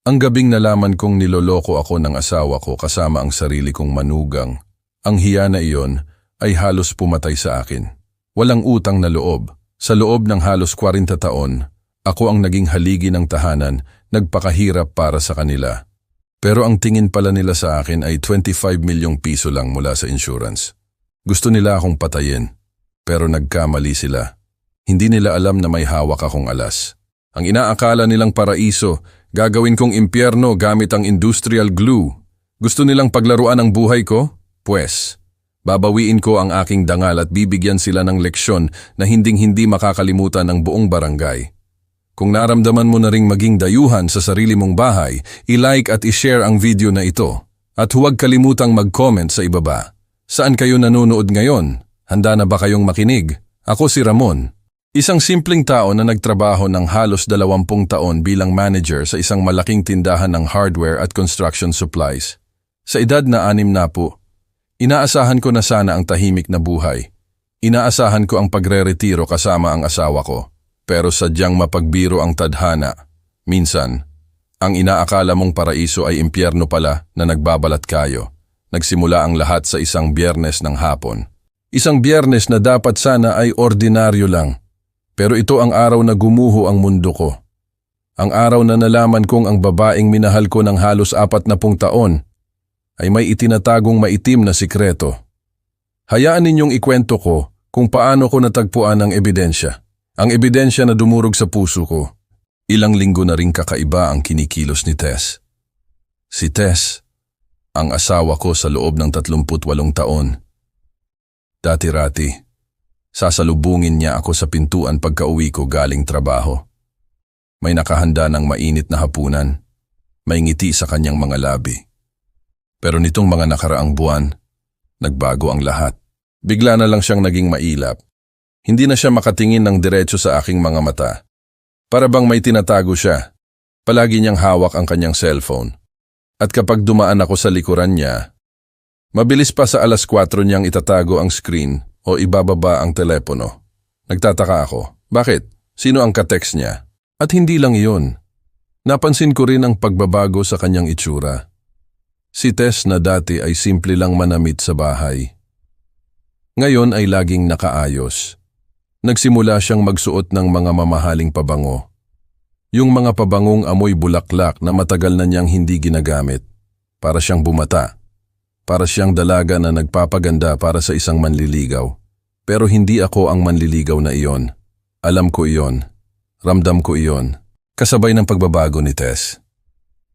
Ang gabing nalaman kong niloloko ako ng asawa ko kasama ang sarili kong manugang, ang hiya na iyon ay halos pumatay sa akin. Walang utang na loob. Sa loob ng halos 40 taon, ako ang naging haligi ng tahanan, nagpakahirap para sa kanila. Pero ang tingin pala nila sa akin ay 25 milyong piso lang mula sa insurance. Gusto nila akong patayin, pero nagkamali sila. Hindi nila alam na may hawak akong alas. Ang inaakala nilang paraiso, gagawin kong impyerno gamit ang industrial glue. Gusto nilang paglaruan ang buhay ko? Pwes, babawiin ko ang aking dangal at bibigyan sila ng leksyon na hinding-hindi makakalimutan ng buong barangay. Kung naramdaman mo na ring maging dayuhan sa sarili mong bahay, i-like at i-share ang video na ito. At huwag kalimutang mag-comment sa ibaba. Saan kayo nanonood ngayon? Handa na ba kayong makinig? Ako si Ramon. Isang simpleng tao na nagtrabaho ng halos 20 taon bilang manager sa isang malaking tindahan ng hardware at construction supplies. Sa edad na 60 na po, inaasahan ko na sana ang tahimik na buhay. Inaasahan ko ang pagre-retiro kasama ang asawa ko. Pero sadyang mapagbiro ang tadhana. Minsan, ang inaakala mong paraiso ay impyerno pala na nagbabalat kayo. Nagsimula ang lahat sa isang Biyernes ng hapon. Isang Biyernes na dapat sana ay ordinaryo lang. Pero ito ang araw na gumuho ang mundo ko. Ang araw na nalaman kong ang babaeng minahal ko ng halos 40 taon ay may itinatagong maitim na sikreto. Hayaan ninyong ikwento ko kung paano ko natagpuan ang ebidensya. Ang ebidensya na dumurog sa puso ko. Ilang linggo na ring kakaiba ang kinikilos ni Tess. Si Tess, ang asawa ko sa loob ng 38 taon. Dati-rati, sasalubungin niya ako sa pintuan pagka-uwi ko galing trabaho. May nakahanda ng mainit na hapunan. May ngiti sa kanyang mga labi. Pero nitong mga nakaraang buwan, nagbago ang lahat. Bigla na lang siyang naging mailap. Hindi na siya makatingin ng diretso sa aking mga mata. Para bang may tinatago siya. Palagi niyang hawak ang kanyang cellphone. At kapag dumaan ako sa likuran niya, mabilis pa sa 4:00 niyang itatago ang screen o ibababa ang telepono. Nagtataka ako. Bakit? Sino ang ka-text niya? At hindi lang iyon. Napansin ko rin ang pagbabago sa kanyang itsura. Si Tess na dati ay simple lang manamit sa bahay. Ngayon ay laging nakaayos. Nagsimula siyang magsuot ng mga mamahaling pabango. Yung mga pabangong amoy bulaklak na matagal na niyang hindi ginagamit. Para siyang bumata. Para siyang dalaga na nagpapaganda para sa isang manliligaw. Pero hindi ako ang manliligaw na iyon. Alam ko iyon. Ramdam ko iyon. Kasabay ng pagbabago ni Tess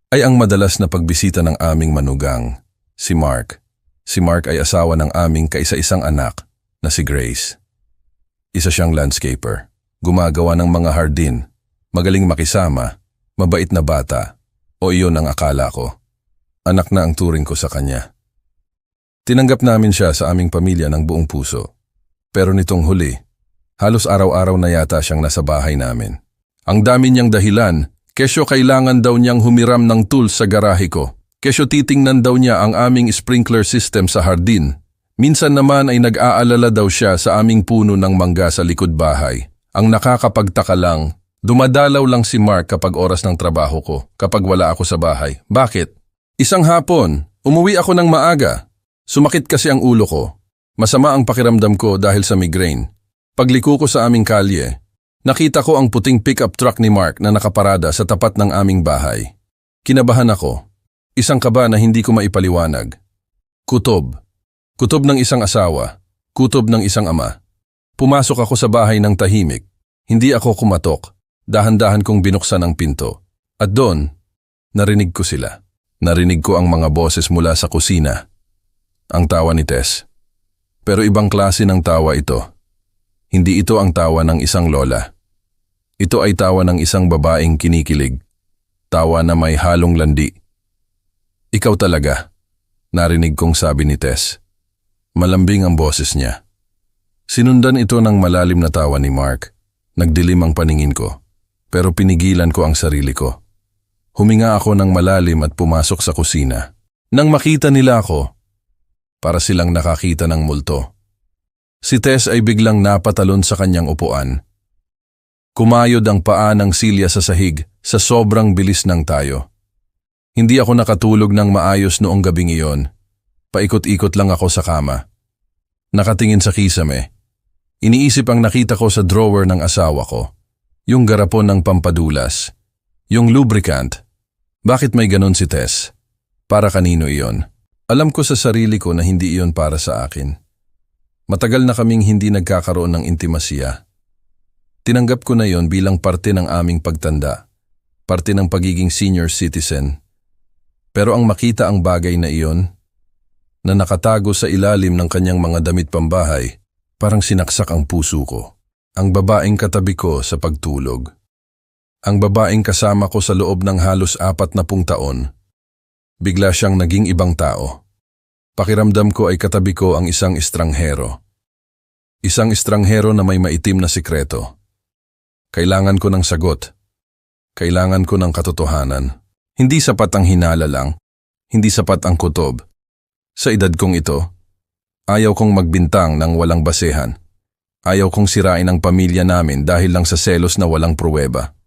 ay ang madalas na pagbisita ng aming manugang, si Mark. Si Mark ay asawa ng aming kaisa-isang anak na si Grace. Isa siyang landscaper, gumagawa ng mga hardin, magaling makisama, mabait na bata, o iyon ang akala ko. Anak na ang turing ko sa kanya. Tinanggap namin siya sa aming pamilya ng buong puso. Pero nitong huli, halos araw-araw na yata siyang nasa bahay namin. Ang dami niyang dahilan, kesyo kailangan daw niyang humiram ng tools sa garahe ko. Kesyo titingnan daw niya ang aming sprinkler system sa hardin. Minsan naman ay nag-aalala daw siya sa aming puno ng mangga sa likod bahay. Ang nakakapagtaka lang, dumadalaw lang si Mark kapag oras ng trabaho ko, kapag wala ako sa bahay. Bakit? Isang hapon, umuwi ako ng maaga. Sumakit kasi ang ulo ko. Masama ang pakiramdam ko dahil sa migraine. Pagliko ko sa aming kalye, nakita ko ang puting pickup truck ni Mark na nakaparada sa tapat ng aming bahay. Kinabahan ako. Isang kaba na hindi ko maipaliwanag. Kutob. Kutob ng isang asawa. Kutob ng isang ama. Pumasok ako sa bahay ng tahimik. Hindi ako kumatok. Dahan-dahan kong binuksan ang pinto. At doon, narinig ko sila. Narinig ko ang mga boses mula sa kusina. Ang tawa ni Tess. Pero ibang klase ng tawa ito. Hindi ito ang tawa ng isang lola. Ito ay tawa ng isang babaeng kinikilig. Tawa na may halong landi. Ikaw talaga, narinig kong sabi ni Tess. Malambing ang boses niya. Sinundan ito ng malalim na tawa ni Mark. Nagdilim ang paningin ko, pero pinigilan ko ang sarili ko. Huminga ako ng malalim at pumasok sa kusina. Nang makita nila ako, para silang nakakita ng multo. Si Tess ay biglang napatalon sa kanyang upuan. Kumayod ang paa ng silya sa sahig sa sobrang bilis ng tayo. Hindi ako nakatulog ng maayos noong gabing iyon. Paikot-ikot lang ako sa kama. Nakatingin sa kisame. Iniisip ang nakita ko sa drawer ng asawa ko. Yung garapon ng pampadulas. Yung lubricant. Bakit may ganon si Tess? Para kanino iyon? Alam ko sa sarili ko na hindi iyon para sa akin. Matagal na kaming hindi nagkakaroon ng intimasya. Tinanggap ko na iyon bilang parte ng aming pagtanda. Parte ng pagiging senior citizen. Pero ang makita ang bagay na iyon, na nakatago sa ilalim ng kanyang mga damit pambahay, parang sinaksak ang puso ko. Ang babaeng katabi ko sa pagtulog. Ang babaeng kasama ko sa loob ng halos 40 taon. Bigla siyang naging ibang tao. Pakiramdam ko ay katabi ko ang isang estranghero. Isang estranghero na may maitim na sikreto. Kailangan ko ng sagot. Kailangan ko ng katotohanan. Hindi sapat ang hinala lang. Hindi sapat ang kutob. Sa edad kong ito, ayaw kong magbintang ng walang basehan. Ayaw kong sirain ang pamilya namin dahil lang sa selos na walang pruweba.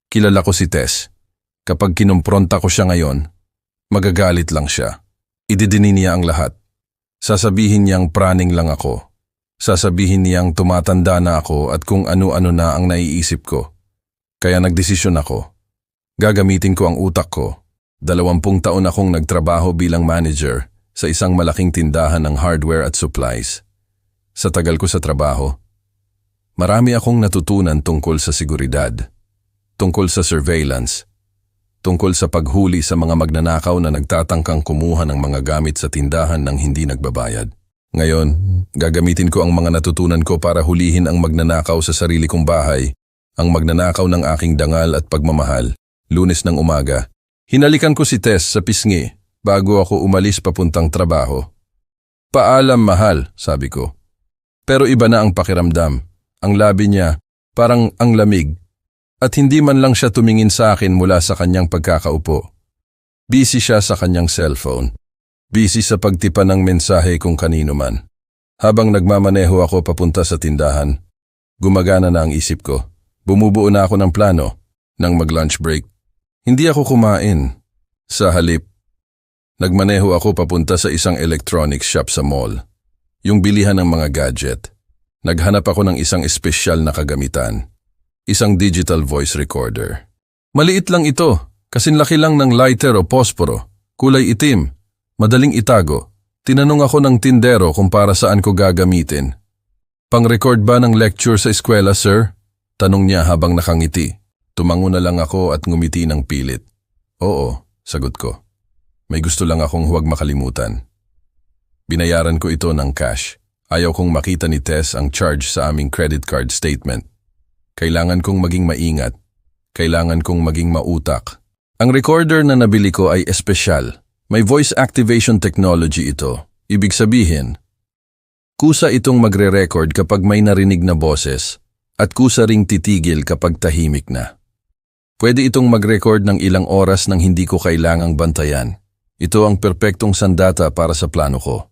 Kilala ko si Tess. Kapag kinumpronta ko siya ngayon, magagalit lang siya. Ididinin niya ang lahat. Sasabihin niyang praning lang ako. Sasabihin niyang tumatanda na ako at kung ano-ano na ang naiisip ko. Kaya nagdesisyon ako. Gagamitin ko ang utak ko. 20 taon akong nagtrabaho bilang manager sa isang malaking tindahan ng hardware at supplies. Sa tagal ko sa trabaho, marami akong natutunan tungkol sa seguridad, tungkol sa surveillance, tungkol sa paghuli sa mga magnanakaw na nagtatangkang kumuha ng mga gamit sa tindahan ng hindi nagbabayad. Ngayon, gagamitin ko ang mga natutunan ko para hulihin ang magnanakaw sa sarili kong bahay, ang magnanakaw ng aking dangal at pagmamahal. Lunes ng umaga, hinalikan ko si Tess sa pisngi bago ako umalis papuntang trabaho. Paalam mahal, sabi ko. Pero iba na ang pakiramdam. Ang labi niya, parang ang lamig. At hindi man lang siya tumingin sa akin mula sa kanyang pagkakaupo. Busy siya sa kanyang cellphone. Busy sa pagtipan ng mensahe kung kanino man. Habang nagmamaneho ako papunta sa tindahan, gumagana na ang isip ko. Bumubuo na ako ng plano ng mag-lunch break. Hindi ako kumain. Sa halip, nagmaneho ako papunta sa isang electronics shop sa mall. Yung bilihan ng mga gadget. Naghanap ako ng isang espesyal na kagamitan. Isang digital voice recorder. Maliit lang ito, kasinlaki lang ng lighter o posporo. Kulay itim, madaling itago. Tinanong ako ng tindero kung para saan ko gagamitin. Pang-record ba ng lecture sa eskwela, sir? Tanong niya habang nakangiti. Tumango na lang ako at ngumiti ng pilit. Oo, sagot ko. May gusto lang akong huwag makalimutan. Binayaran ko ito ng cash. Ayaw kong makita ni Tess ang charge sa aming credit card statement. Kailangan kong maging maingat. Kailangan kong maging mautak. Ang recorder na nabili ko ay espesyal. May voice activation technology ito. Ibig sabihin, kusa itong magre-record kapag may narinig na boses at kusa ring titigil kapag tahimik na. Pwede itong mag-record ng ilang oras nang hindi ko kailangang bantayan. Ito ang perpektong sandata para sa plano ko.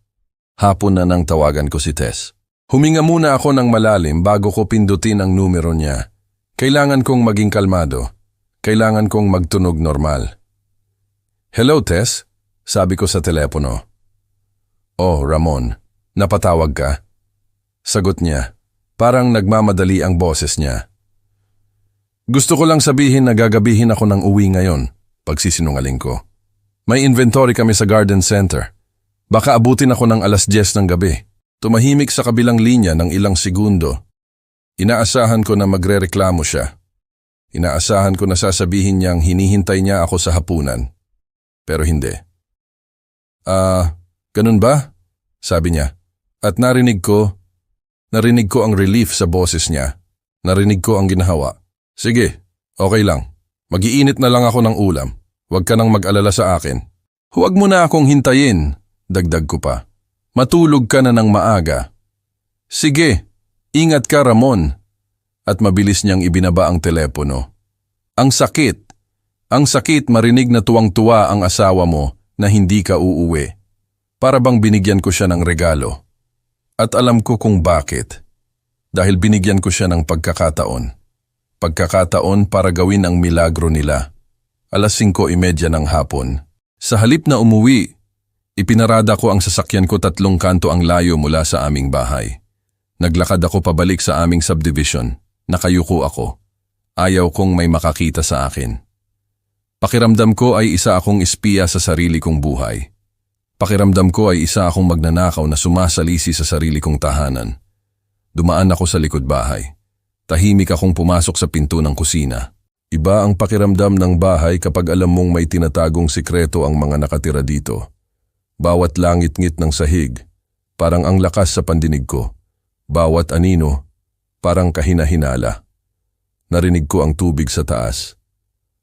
Hapon na nang tawagan ko si Tess. Huminga muna ako ng malalim bago ko pindutin ang numero niya. Kailangan kong maging kalmado. Kailangan kong magtunog normal. Hello, Tess? Sabi ko sa telepono. Oh, Ramon. Napatawag ka? Sagot niya. Parang nagmamadali ang boses niya. Gusto ko lang sabihin na gagabihin ako ng uwi ngayon, pagsisinungaling ko. May inventory kami sa garden center. Baka abutin ako ng 10:00 ng gabi. Tumahimik sa kabilang linya ng ilang segundo. Inaasahan ko na magrereklamo siya. Inaasahan ko na sasabihin niyang hinihintay niya ako sa hapunan. Pero hindi. Ganun ba? Sabi niya. At narinig ko ang relief sa boses niya. Narinig ko ang ginahawa. Sige, okay lang. Mag-iinit na lang ako ng ulam. Huwag ka nang mag-alala sa akin. Huwag mo na akong hintayin, dagdag ko pa. Matulog ka na ng maaga. Sige, ingat ka Ramon. At mabilis niyang ibinaba ang telepono. Ang sakit marinig na tuwang-tuwa ang asawa mo na hindi ka uuwi. Para bang binigyan ko siya ng regalo. At alam ko kung bakit. Dahil binigyan ko siya ng pagkakataon. Pagkakataon para gawin ang milagro nila. 5:30 ng hapon, Sa halip na umuwi, ipinarada ko ang sasakyan ko 3 kanto ang layo mula sa aming bahay. Naglakad ako pabalik sa aming subdivision. Nakayuko ako. Ayaw kong may makakita sa akin. Pakiramdam ko ay isa akong espiya sa sarili kong buhay. Pakiramdam ko ay isa akong magnanakaw na sumasalisi sa sarili kong tahanan. Dumaan ako sa likod bahay. Tahimik akong pumasok sa pinto ng kusina. Iba ang pakiramdam ng bahay kapag alam mong may tinatagong sikreto ang mga nakatira dito. Bawat langit-ngit ng sahig, parang ang lakas sa pandinig ko. Bawat anino, parang kahina-hinala. Narinig ko ang tubig sa taas.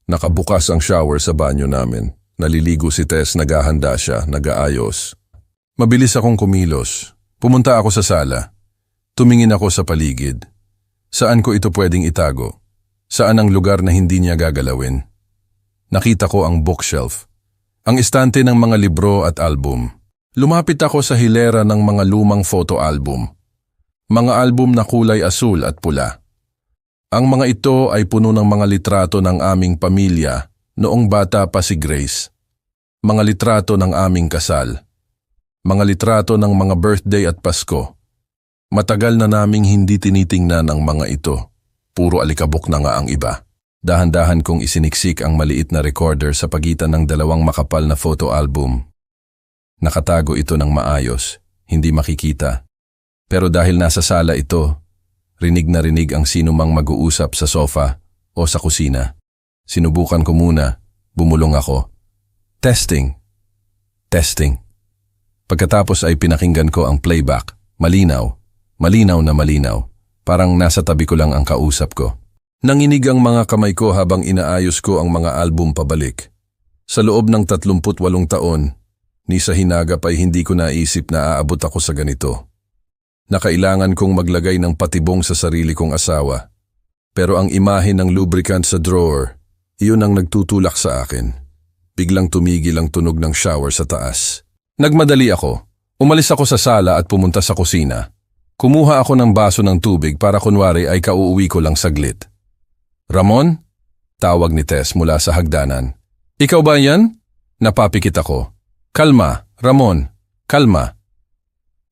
Nakabukas ang shower sa banyo namin. Naliligo si Tess, naghahanda siya, nag-aayos. Mabilis akong kumilos. Pumunta ako sa sala. Tumingin ako sa paligid. Saan ko ito pwedeng itago? Saan ang lugar na hindi niya gagalawin? Nakita ko ang bookshelf. Ang istante ng mga libro at album. Lumapit ako sa hilera ng mga lumang photo album. Mga album na kulay asul at pula. Ang mga ito ay puno ng mga litrato ng aming pamilya noong bata pa si Grace. Mga litrato ng aming kasal. Mga litrato ng mga birthday at Pasko. Matagal na naming hindi tinitingnan ang mga ito. Puro alikabok na nga ang iba. Dahan-dahan kong isiniksik ang maliit na recorder sa pagitan ng 2 makapal na photo album. Nakatago ito ng maayos, hindi makikita. Pero dahil nasa sala ito, rinig na rinig ang sinumang mag-uusap sa sofa o sa kusina. Sinubukan ko muna, bumulong ako. Testing. Testing. Pagkatapos ay pinakinggan ko ang playback. Malinaw. Malinaw na malinaw. Parang nasa tabi ko lang ang kausap ko. Nanginig ang mga kamay ko habang inaayos ko ang mga album pabalik. Sa loob ng 38 taon, ni sa hinagap ay hindi ko naisip na aabot ako sa ganito. Na kailangan kong maglagay ng patibong sa sarili kong asawa. Pero ang imahe ng lubricant sa drawer, iyon ang nagtutulak sa akin. Biglang tumigil ang tunog ng shower sa taas. Nagmadali ako. Umalis ako sa sala at pumunta sa kusina. Kumuha ako ng baso ng tubig para kunwari ay kauuwi ko lang saglit. Ramon? Tawag ni Tess mula sa hagdanan. Ikaw ba yan? Napapikit ako. Kalma, Ramon. Kalma.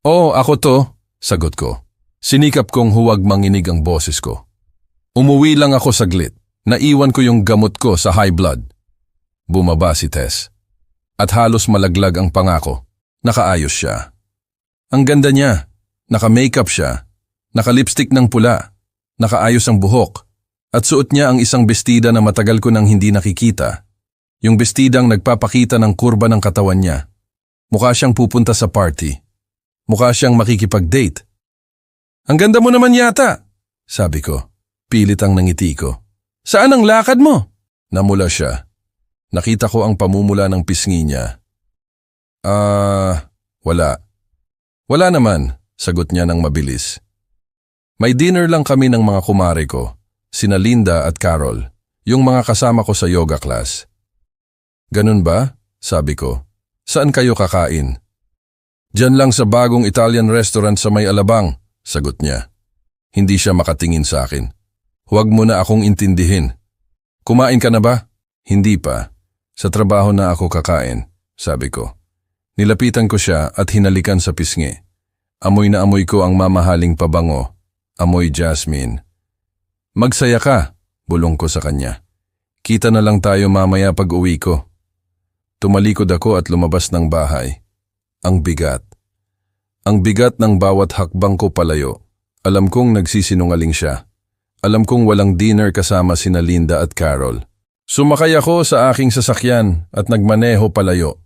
Oo, ako to, sagot ko. Sinikap kong huwag manginig ang boses ko. Umuwi lang ako saglit. Naiwan ko yung gamot ko sa high blood. Bumaba si Tess. At halos malaglag ang pangako. Nakaayos siya. Ang ganda niya. Naka-makeup siya, naka-lipstick ng pula, nakaayos ang buhok, at suot niya ang isang bestida na matagal ko nang hindi nakikita. Yung bestidang nagpapakita ng kurba ng katawan niya. Mukha siyang pupunta sa party. Mukha siyang makikipag-date. Ang ganda mo naman yata, sabi ko. Pilit ang nangiti ko. Saan ang lakad mo? Namula siya. Nakita ko ang pamumula ng pisngi niya. Wala. Wala naman. Sagot niya ng mabilis. May dinner lang kami ng mga kumare ko, sina Linda at Carol, yung mga kasama ko sa yoga class. Ganun ba? Sabi ko. Saan kayo kakain? Diyan lang sa bagong Italian restaurant sa May Alabang, sagot niya. Hindi siya makatingin sa akin. Huwag mo na akong intindihin. Kumain ka na ba? Hindi pa. Sa trabaho na ako kakain, sabi ko. Nilapitan ko siya at hinalikan sa pisngi. Amoy na amoy ko ang mamahaling pabango, amoy jasmine. Magsaya ka, bulong ko sa kanya. Kita na lang tayo mamaya pag uwi ko. Tumalikod ako at lumabas ng bahay. Ang bigat. Ang bigat ng bawat hakbang ko palayo. Alam kong nagsisinungaling siya. Alam kong walang dinner kasama sina Linda at Carol. Sumakay ako sa aking sasakyan at nagmaneho palayo.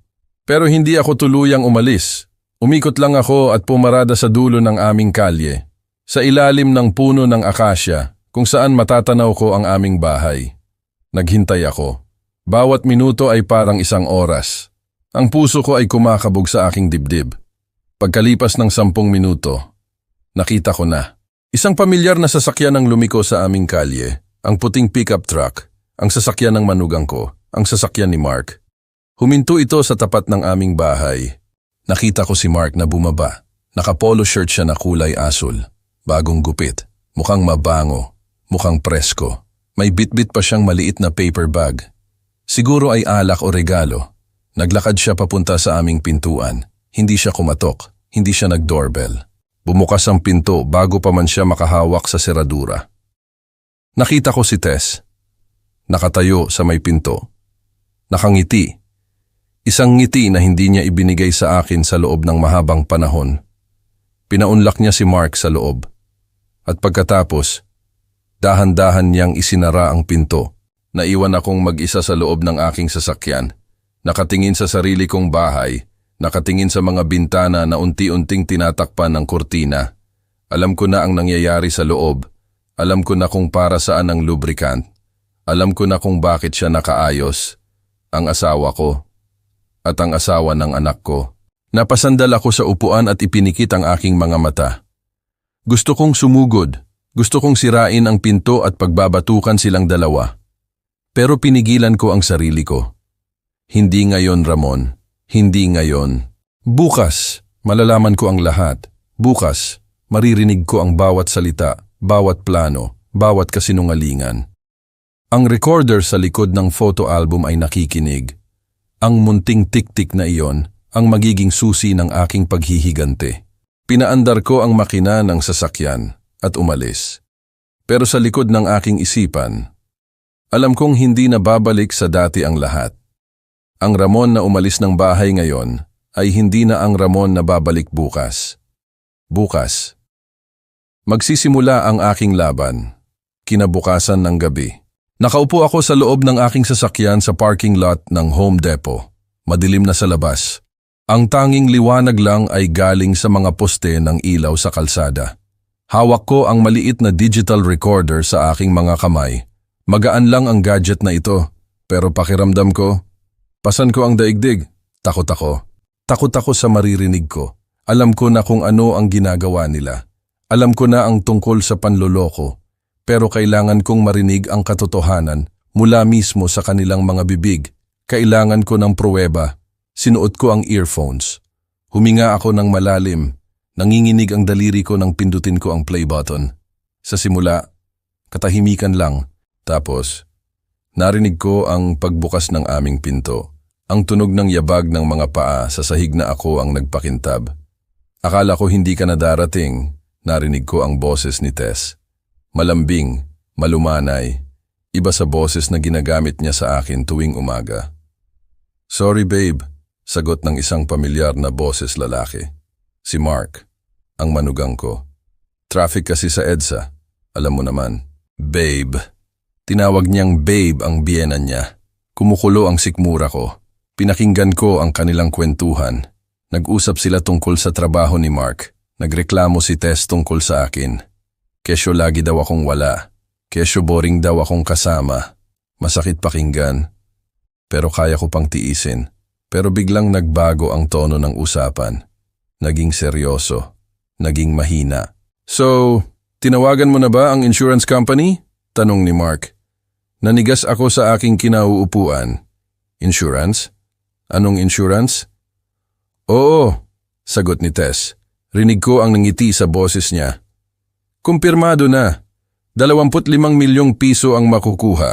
Pero hindi ako tuluyang umalis. Umikot lang ako at pumarada sa dulo ng aming kalye, sa ilalim ng puno ng akasya kung saan matatanaw ko ang aming bahay. Naghintay ako. Bawat minuto ay parang 1 oras. Ang puso ko ay kumakabog sa aking dibdib. Pagkalipas ng 10 minuto, nakita ko na. Isang pamilyar na sasakyan ang lumiko sa aming kalye, ang puting pickup truck, ang sasakyan ng manugang ko, ang sasakyan ni Mark. Huminto ito sa tapat ng aming bahay. Nakita ko si Mark na bumaba. Naka-polo shirt siya na kulay asul. Bagong gupit. Mukhang mabango. Mukhang presko. May bitbit pa siyang maliit na paper bag. Siguro ay alak o regalo. Naglakad siya papunta sa aming pintuan. Hindi siya kumatok, hindi siya nag-doorbell. Bumukas ang pinto bago pa man siya makahawak sa seradura. Nakita ko si Tess. Nakatayo sa may pinto. Nakangiti. Isang ngiti na hindi niya ibinigay sa akin sa loob ng mahabang panahon. Pinaunlak niya si Mark sa loob. At pagkatapos, dahan-dahan niyang isinara ang pinto. Naiwan akong mag-isa sa loob ng aking sasakyan. Nakatingin sa sarili kong bahay, nakatingin sa mga bintana na unti-unting tinatakpan ng kurtina. Alam ko na ang nangyayari sa loob. Alam ko na kung para saan ang lubricant. Alam ko na kung bakit siya nakaayos. Ang asawa ko. At ang asawa ng anak ko. Napasandal ako sa upuan at ipinikit ang aking mga mata. Gusto kong sumugod. Gusto kong sirain ang pinto at pagbabatukan silang dalawa. Pero pinigilan ko ang sarili ko. Hindi ngayon, Ramon. Hindi ngayon. Bukas, malalaman ko ang lahat. Bukas, maririnig ko ang bawat salita, bawat plano, bawat kasinungalingan. Ang recorder sa likod ng photo album ay nakikinig. Ang munting tik-tik na iyon ang magiging susi ng aking paghihigante. Pinaandar ko ang makina ng sasakyan at umalis. Pero sa likod ng aking isipan, alam kong hindi na babalik sa dati ang lahat. Ang Ramon na umalis ng bahay ngayon ay hindi na ang Ramon na babalik bukas. Bukas. Magsisimula ang aking laban. Kinabukasan ng gabi. Nakaupo ako sa loob ng aking sasakyan sa parking lot ng Home Depot. Madilim na sa labas. Ang tanging liwanag lang ay galing sa mga poste ng ilaw sa kalsada. Hawak ko ang maliit na digital recorder sa aking mga kamay. Magaan lang ang gadget na ito, pero pakiramdam ko, pasan ko ang daigdig. Takot ako. Takot ako sa maririnig ko. Alam ko na kung ano ang ginagawa nila. Alam ko na ang tungkol sa panloloko. Pero kailangan kong marinig ang katotohanan mula mismo sa kanilang mga bibig. Kailangan ko ng pruweba. Sinuot ko ang earphones. Huminga ako ng malalim. Nanginginig ang daliri ko nang pindutin ko ang play button. Sa simula, katahimikan lang. Tapos, narinig ko ang pagbukas ng aming pinto. Ang tunog ng yabag ng mga paa sa sahig na ako ang nagpakintab. Akala ko hindi ka na darating. Narinig ko ang boses ni Tess. Malambing, malumanay, iba sa boses na ginagamit niya sa akin tuwing umaga. Sorry babe, sagot ng isang pamilyar na boses lalaki. Si Mark, ang manugang ko. Traffic kasi sa EDSA, alam mo naman. Babe. Tinawag niyang babe ang biyena niya. Kumukulo ang sikmura ko. Pinakinggan ko ang kanilang kwentuhan. Nag-usap sila tungkol sa trabaho ni Mark. Nagreklamo si Tess tungkol sa akin. Kesyo lagi daw akong wala. Kesyo boring daw akong kasama. Masakit pakinggan. Pero kaya ko pang tiisin. Pero biglang nagbago ang tono ng usapan. Naging seryoso. Naging mahina. So, tinawagan mo na ba ang insurance company? Tanong ni Mark. Nanigas ako sa aking kinauupuan. Insurance? Anong insurance? Oo, sagot ni Tess. Rinig ko ang nangiti sa boses niya. Kumpirmado na. 25 milyong piso ang makukuha.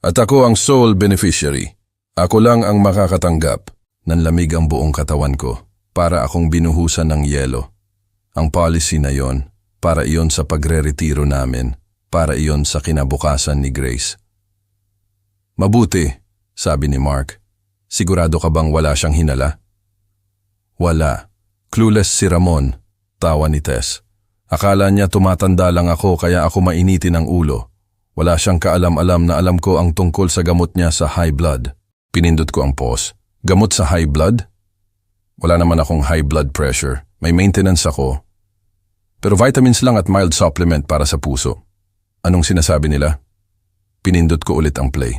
At ako ang sole beneficiary. Ako lang ang makakatanggap. Nanlamig ang buong katawan ko. Para akong binuhusan ng yelo. Ang policy na yon, para iyon sa pagre-retiro namin. Para iyon sa kinabukasan ni Grace. Mabuti, sabi ni Mark. Sigurado ka bang wala siyang hinala? Wala. Clueless si Ramon. Tawa ni Tess. Akala niya tumatanda lang ako kaya ako mainitin ang ulo. Wala siyang kaalam-alam na alam ko ang tungkol sa gamot niya sa high blood. Pinindot ko ang pause. Gamot sa high blood? Wala naman akong high blood pressure. May maintenance ako. Pero vitamins lang at mild supplement para sa puso. Anong sinasabi nila? Pinindot ko ulit ang play.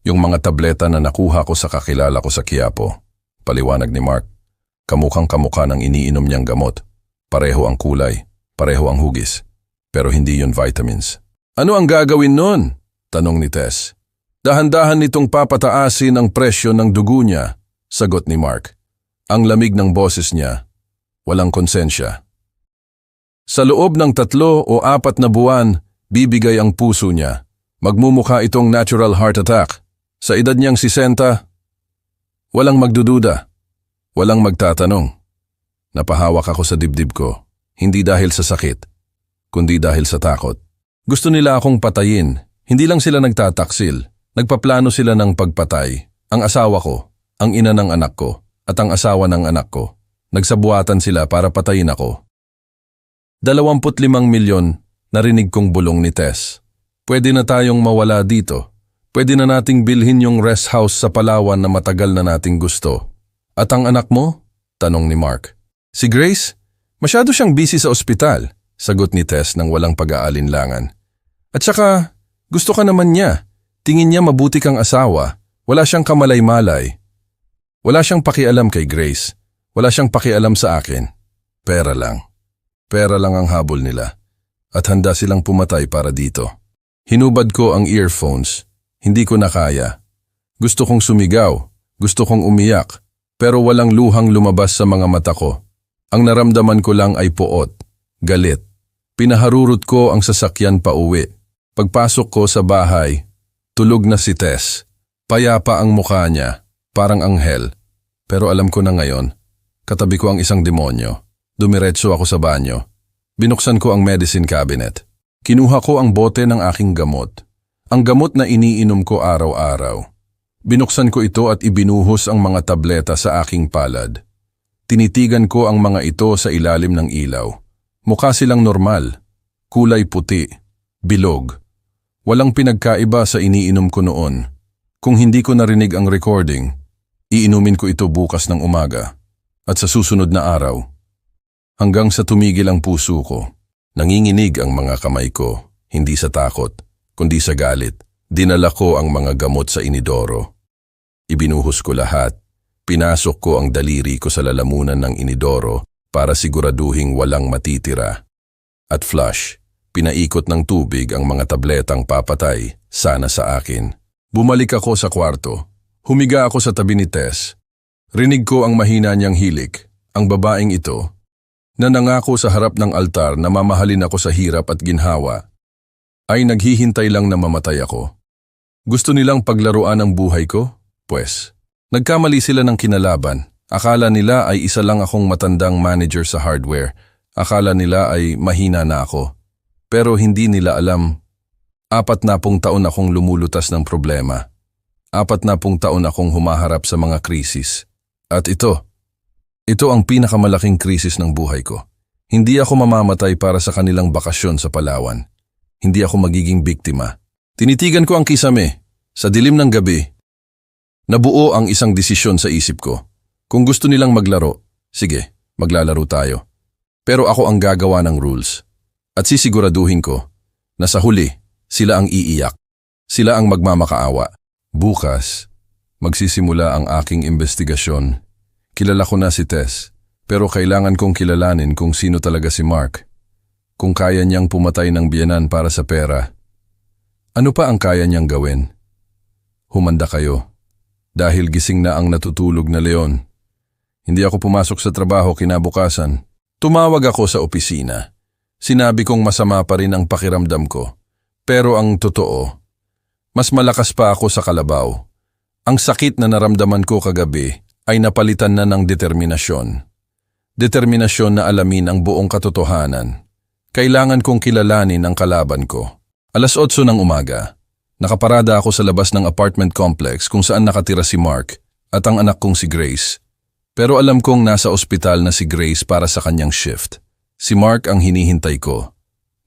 Yung mga tableta na nakuha ko sa kakilala ko sa Quiapo. Paliwanag ni Mark. Kamukhang kamukha ng iniinom niyang gamot. Pareho ang kulay. Pareho ang hugis. Pero hindi yun vitamins. Ano ang gagawin nun? Tanong ni Tess. Dahan-dahan nitong papataasin ang presyo ng dugo niya. Sagot ni Mark. Ang lamig ng boses niya. Walang konsensya. Sa loob ng 3 o 4 na buwan, bibigay ang puso niya. Magmumukha itong natural heart attack. Sa edad niyang 60, Walang magdududa. Walang magtatanong. Napahawak ako sa dibdib ko, hindi dahil sa sakit, kundi dahil sa takot. Gusto nila akong patayin. Hindi lang sila nagtataksil. Nagpaplano sila ng pagpatay. Ang asawa ko, ang ina ng anak ko, at ang asawa ng anak ko. Nagsabuatan sila para patayin ako. 25 milyon narinig kong bulong ni Tess. Pwede na tayong mawala dito. Pwede na nating bilhin yung rest house sa Palawan na matagal na nating gusto. At ang anak mo? Tanong ni Mark. Si Grace? Masyado siyang busy sa ospital, sagot ni Tess nang walang pag-aalinlangan. At saka, gusto ka naman niya. Tingin niya mabuti kang asawa. Wala siyang kamalay-malay. Wala siyang pakialam kay Grace. Wala siyang pakialam sa akin. Pera lang. Pera lang ang habol nila. At handa silang pumatay para dito. Hinubad ko ang earphones. Hindi ko na kaya. Gusto kong sumigaw. Gusto kong umiyak. Pero walang luhang lumabas sa mga mata ko. Ang naramdaman ko lang ay poot. Galit. Pinaharurot ko ang sasakyan pa uwi. Pagpasok ko sa bahay, tulog na si Tess. Payapa ang mukha niya, parang anghel. Pero alam ko na ngayon, katabi ko ang isang demonyo. Dumiretso ako sa banyo. Binuksan ko ang medicine cabinet. Kinuha ko ang bote ng aking gamot. Ang gamot na iniinom ko araw-araw. Binuksan ko ito at ibinuhos ang mga tableta sa aking palad. Tinitigan ko ang mga ito sa ilalim ng ilaw. Mukha silang normal. Kulay puti. Bilog. Walang pinagkaiba sa iniinom ko noon. Kung hindi ko narinig ang recording, iinumin ko ito bukas ng umaga at sa susunod na araw. Hanggang sa tumigil ang puso ko, nanginginig ang mga kamay ko, hindi sa takot, kundi sa galit. Dinala ko ang mga gamot sa inidoro. Ibinuhos ko lahat. Pinasok ko ang daliri ko sa lalamunan ng inidoro para siguraduhing walang matitira. At flush. Pinaikot ng tubig ang mga tabletang papatay, sana sa akin. Bumalik ako sa kwarto. Humiga ako sa tabi ni Tess. Rinig ko ang mahina niyang hilik, ang babaeng ito, na nangako sa harap ng altar na mamahalin ako sa hirap at ginhawa, ay naghihintay lang na mamatay ako. Gusto nilang paglaruan ang buhay ko? Pwes. Nagkamali sila ng kinalaban. Akala nila ay isa lang akong matandang manager sa hardware. Akala nila ay mahina na ako. Pero hindi nila alam, 40 taon akong lumulutas ng problema. 40 taon akong humaharap sa mga krisis. At ito ang pinakamalaking krisis ng buhay ko. Hindi ako mamamatay para sa kanilang bakasyon sa Palawan. Hindi ako magiging biktima. Tinitigan ko ang kisame. Sa dilim ng gabi, nabuo ang isang desisyon sa isip ko. Kung gusto nilang maglaro, sige, maglalaro tayo. Pero ako ang gagawa ng rules. At sisiguraduhin ko na sa huli, sila ang iiyak. Sila ang magmamakaawa. Bukas, magsisimula ang aking investigasyon. Kilala ko na si Tess, pero kailangan kong kilalanin kung sino talaga si Mark. Kung kaya niyang pumatay ng biyenan para sa pera. Ano pa ang kaya niyang gawin? Humanda kayo. Dahil gising na ang natutulog na leon. Hindi ako pumasok sa trabaho kinabukasan. Tumawag ako sa opisina. Sinabi kong masama pa rin ang pakiramdam ko. Pero ang totoo, mas malakas pa ako sa kalabaw. Ang sakit na naramdaman ko kagabi ay napalitan na ng determinasyon. Determinasyon na alamin ang buong katotohanan. Kailangan kong kilalanin ang kalaban ko. 8:00 ng umaga. Nakaparada ako sa labas ng apartment complex kung saan nakatira si Mark at ang anak kong si Grace. Pero alam kong nasa ospital na si Grace para sa kanyang shift. Si Mark ang hinihintay ko.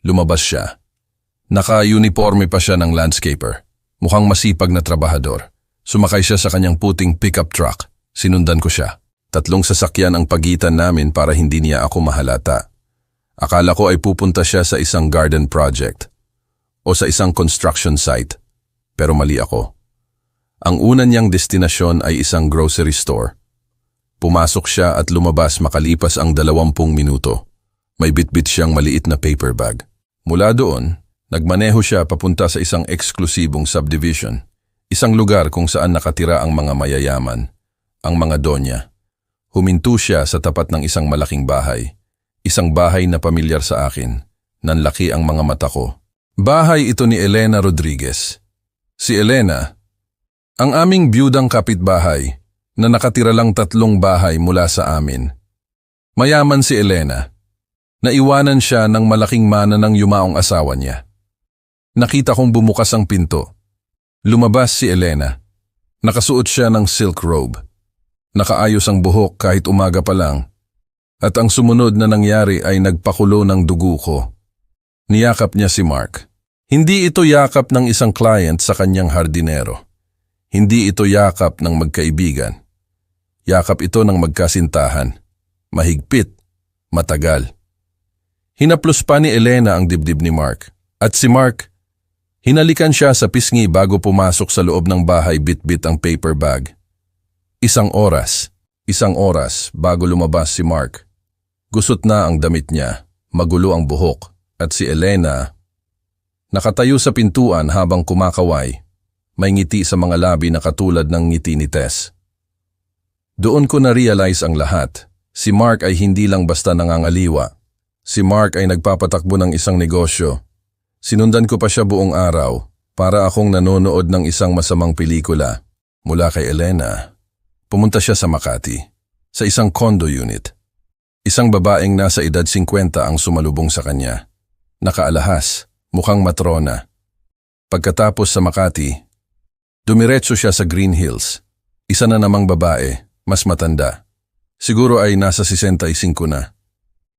Lumabas siya. Naka-uniforme pa siya ng landscaper. Mukhang masipag na trabahador. Sumakay siya sa kanyang puting pickup truck. Sinundan ko siya. 3 sasakyan ang pagitan namin para hindi niya ako mahalata. Akala ko ay pupunta siya sa isang garden project o sa isang construction site. Pero mali ako. Ang una niyang destinasyon ay isang grocery store. Pumasok siya at lumabas makalipas ang 20 minuto. May bitbit siyang maliit na paper bag. Mula doon, nagmaneho siya papunta sa isang eksklusibong subdivision. Isang lugar kung saan nakatira ang mga mayayaman, ang mga donya. Huminto siya sa tapat ng isang malaking bahay. Isang bahay na pamilyar sa akin. Nanlaki ang mga mata ko. Bahay ito ni Elena Rodriguez. Si Elena, ang aming biyudang kapitbahay na nakatira lang 3 bahay mula sa amin. Mayaman si Elena. Naiwanan siya ng malaking mana ng yumaong asawa niya. Nakita kong bumukas ang pinto. Lumabas si Elena. Nakasuot siya ng silk robe. Nakaayos ang buhok kahit umaga pa lang. At ang sumunod na nangyari ay nagpakulo ng dugo ko. Niyakap niya si Mark. Hindi ito yakap ng isang client sa kanyang hardinero. Hindi ito yakap ng magkaibigan. Yakap ito ng magkasintahan. Mahigpit, matagal. Hinaplos pa ni Elena ang dibdib ni Mark. At si Mark, hinalikan siya sa pisngi bago pumasok sa loob ng bahay bit-bit ang paper bag. Isang oras bago lumabas si Mark. Gusot na ang damit niya, magulo ang buhok, at si Elena, nakatayo sa pintuan habang kumakaway, may ngiti sa mga labi na katulad ng ngiti ni Tess. Doon ko na-realize ang lahat. Si Mark ay hindi lang basta nangangaliwa. Si Mark ay nagpapatakbo ng isang negosyo. Sinundan ko pa siya buong araw para akong nanonood ng isang masamang pelikula. Mula kay Elena, pumunta siya sa Makati, sa isang condo unit. Isang babaeng nasa edad 50 ang sumalubong sa kanya. Nakaalahas, mukhang matrona. Pagkatapos sa Makati, dumiretso siya sa Green Hills. Isa na namang babae, mas matanda. Siguro ay nasa 65 na.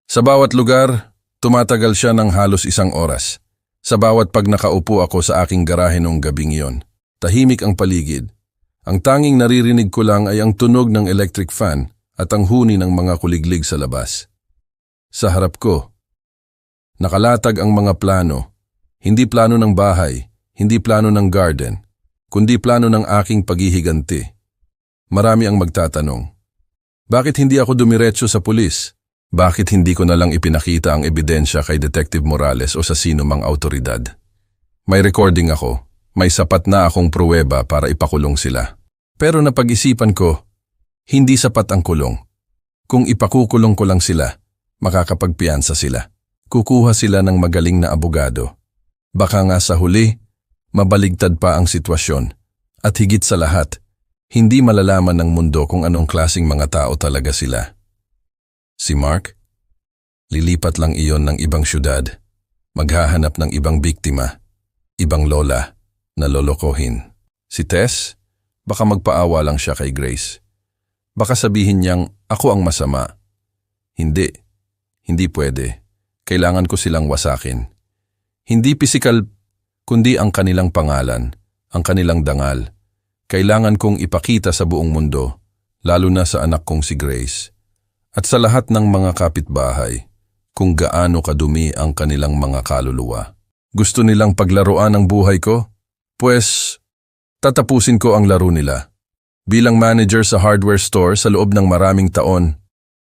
Sa bawat lugar, tumatagal siya ng halos 1 oras. Sa bawat pag nakaupo ako sa aking garahe noong gabing iyon, tahimik ang paligid. Ang tanging naririnig ko lang ay ang tunog ng electric fan at ang huni ng mga kuliglig sa labas. Sa harap ko, nakalatag ang mga plano. Hindi plano ng bahay, hindi plano ng garden, kundi plano ng aking paghihiganti. Marami ang magtatanong, bakit hindi ako dumiretso sa pulis? Bakit hindi ko na lang ipinakita ang ebidensya kay Detective Morales o sa sino mang autoridad? May recording ako, may sapat na akong pruweba para ipakulong sila. Pero napag-isipan ko, hindi sapat ang kulong. Kung ipakukulong ko lang sila, makakapagpiyansa sila. Kukuha sila ng magaling na abogado. Baka nga sa huli, mabaligtad pa ang sitwasyon. At higit sa lahat, hindi malalaman ng mundo kung anong klaseng mga tao talaga sila. Si Mark, lilipat lang iyon ng ibang syudad. Maghahanap ng ibang biktima, ibang lola na lolokohin. Si Tess, baka magpaawa lang siya kay Grace. Baka sabihin niyang ako ang masama. Hindi pwede. Kailangan ko silang wasakin. Hindi pisikal, kundi ang kanilang pangalan, ang kanilang dangal. Kailangan kong ipakita sa buong mundo, lalo na sa anak kong si Grace. At sa lahat ng mga kapitbahay, kung gaano kadumi ang kanilang mga kaluluwa. Gusto nilang paglaruan ang buhay ko? Pues, tatapusin ko ang laro nila. Bilang manager sa hardware store sa loob ng maraming taon,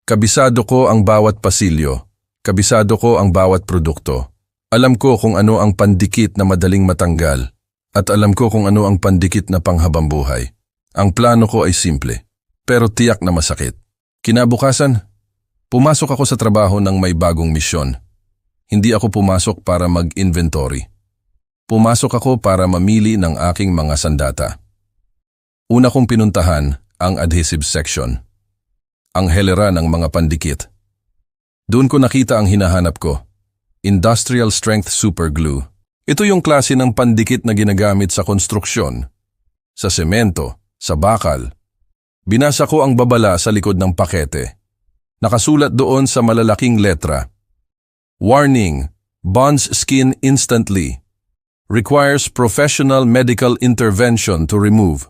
kabisado ko ang bawat pasilyo, kabisado ko ang bawat produkto. Alam ko kung ano ang pandikit na madaling matanggal, at alam ko kung ano ang pandikit na panghabambuhay. Ang plano ko ay simple, pero tiyak na masakit. Kinabukasan, pumasok ako sa trabaho ng may bagong misyon. Hindi ako pumasok para mag-inventory. Pumasok ako para mamili ng aking mga sandata. Una kong pinuntahan ang adhesive section. Ang helera ng mga pandikit. Doon ko nakita ang hinahanap ko. Industrial strength super glue. Ito yung klase ng pandikit na ginagamit sa konstruksyon, sa semento, sa bakal. Binasa ko ang babala sa likod ng pakete. Nakasulat doon sa malalaking letra. Warning, bonds skin instantly. Requires professional medical intervention to remove.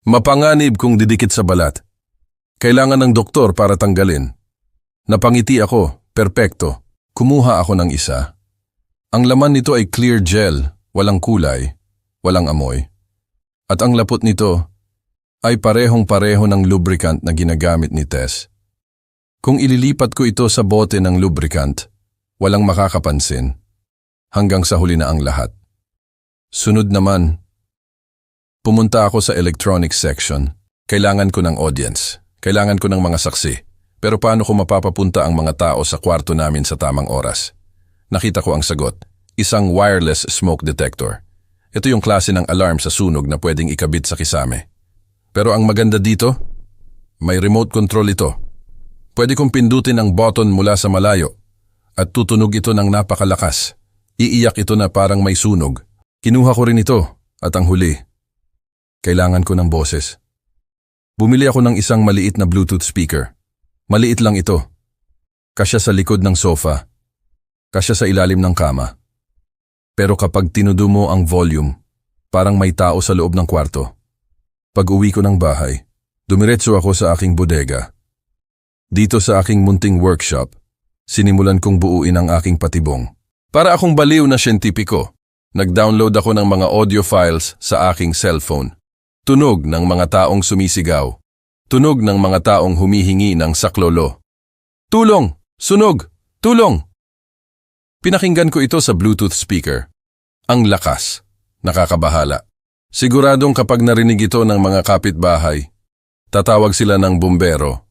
Mapanganib kung didikit sa balat. Kailangan ng doktor para tanggalin. Napangiti ako, perpekto. Kumuha ako ng isa. Ang laman nito ay clear gel, walang kulay, walang amoy. At ang lapot nito ay parehong-pareho ng lubricant na ginagamit ni Tess. Kung ililipat ko ito sa bote ng lubricant, walang makakapansin. Hanggang sa huli na ang lahat. Sunod naman, pumunta ako sa electronics section. Kailangan ko ng audience. Kailangan ko ng mga saksi. Pero paano ko mapapapunta ang mga tao sa kwarto namin sa tamang oras? Nakita ko ang sagot. Isang wireless smoke detector. Ito yung klase ng alarm sa sunog na pwedeng ikabit sa kisame. Pero ang maganda dito, may remote control ito. Pwede kong pindutin ang button mula sa malayo at tutunog ito ng napakalakas. Iiyak ito na parang may sunog. Kinuha ko rin ito at ang huli, kailangan ko ng boses. Bumili ako ng isang maliit na Bluetooth speaker. Maliit lang ito. Kasya sa likod ng sofa. Kasya sa ilalim ng kama. Pero kapag tinudo mo ang volume, parang may tao sa loob ng kwarto. Pag uwi ko ng bahay, dumiretso ako sa aking bodega. Dito sa aking munting workshop, sinimulan kong buuin ang aking patibong. Para akong baliw na siyentipiko, nag-download ako ng mga audio files sa aking cellphone. Tunog ng mga taong sumisigaw. Tunog ng mga taong humihingi ng saklolo. Tulong! Sunog! Tulong! Pinakinggan ko ito sa Bluetooth speaker. Ang lakas. Nakakabahala. Siguradong kapag narinig ito ng mga kapitbahay, tatawag sila ng bumbero.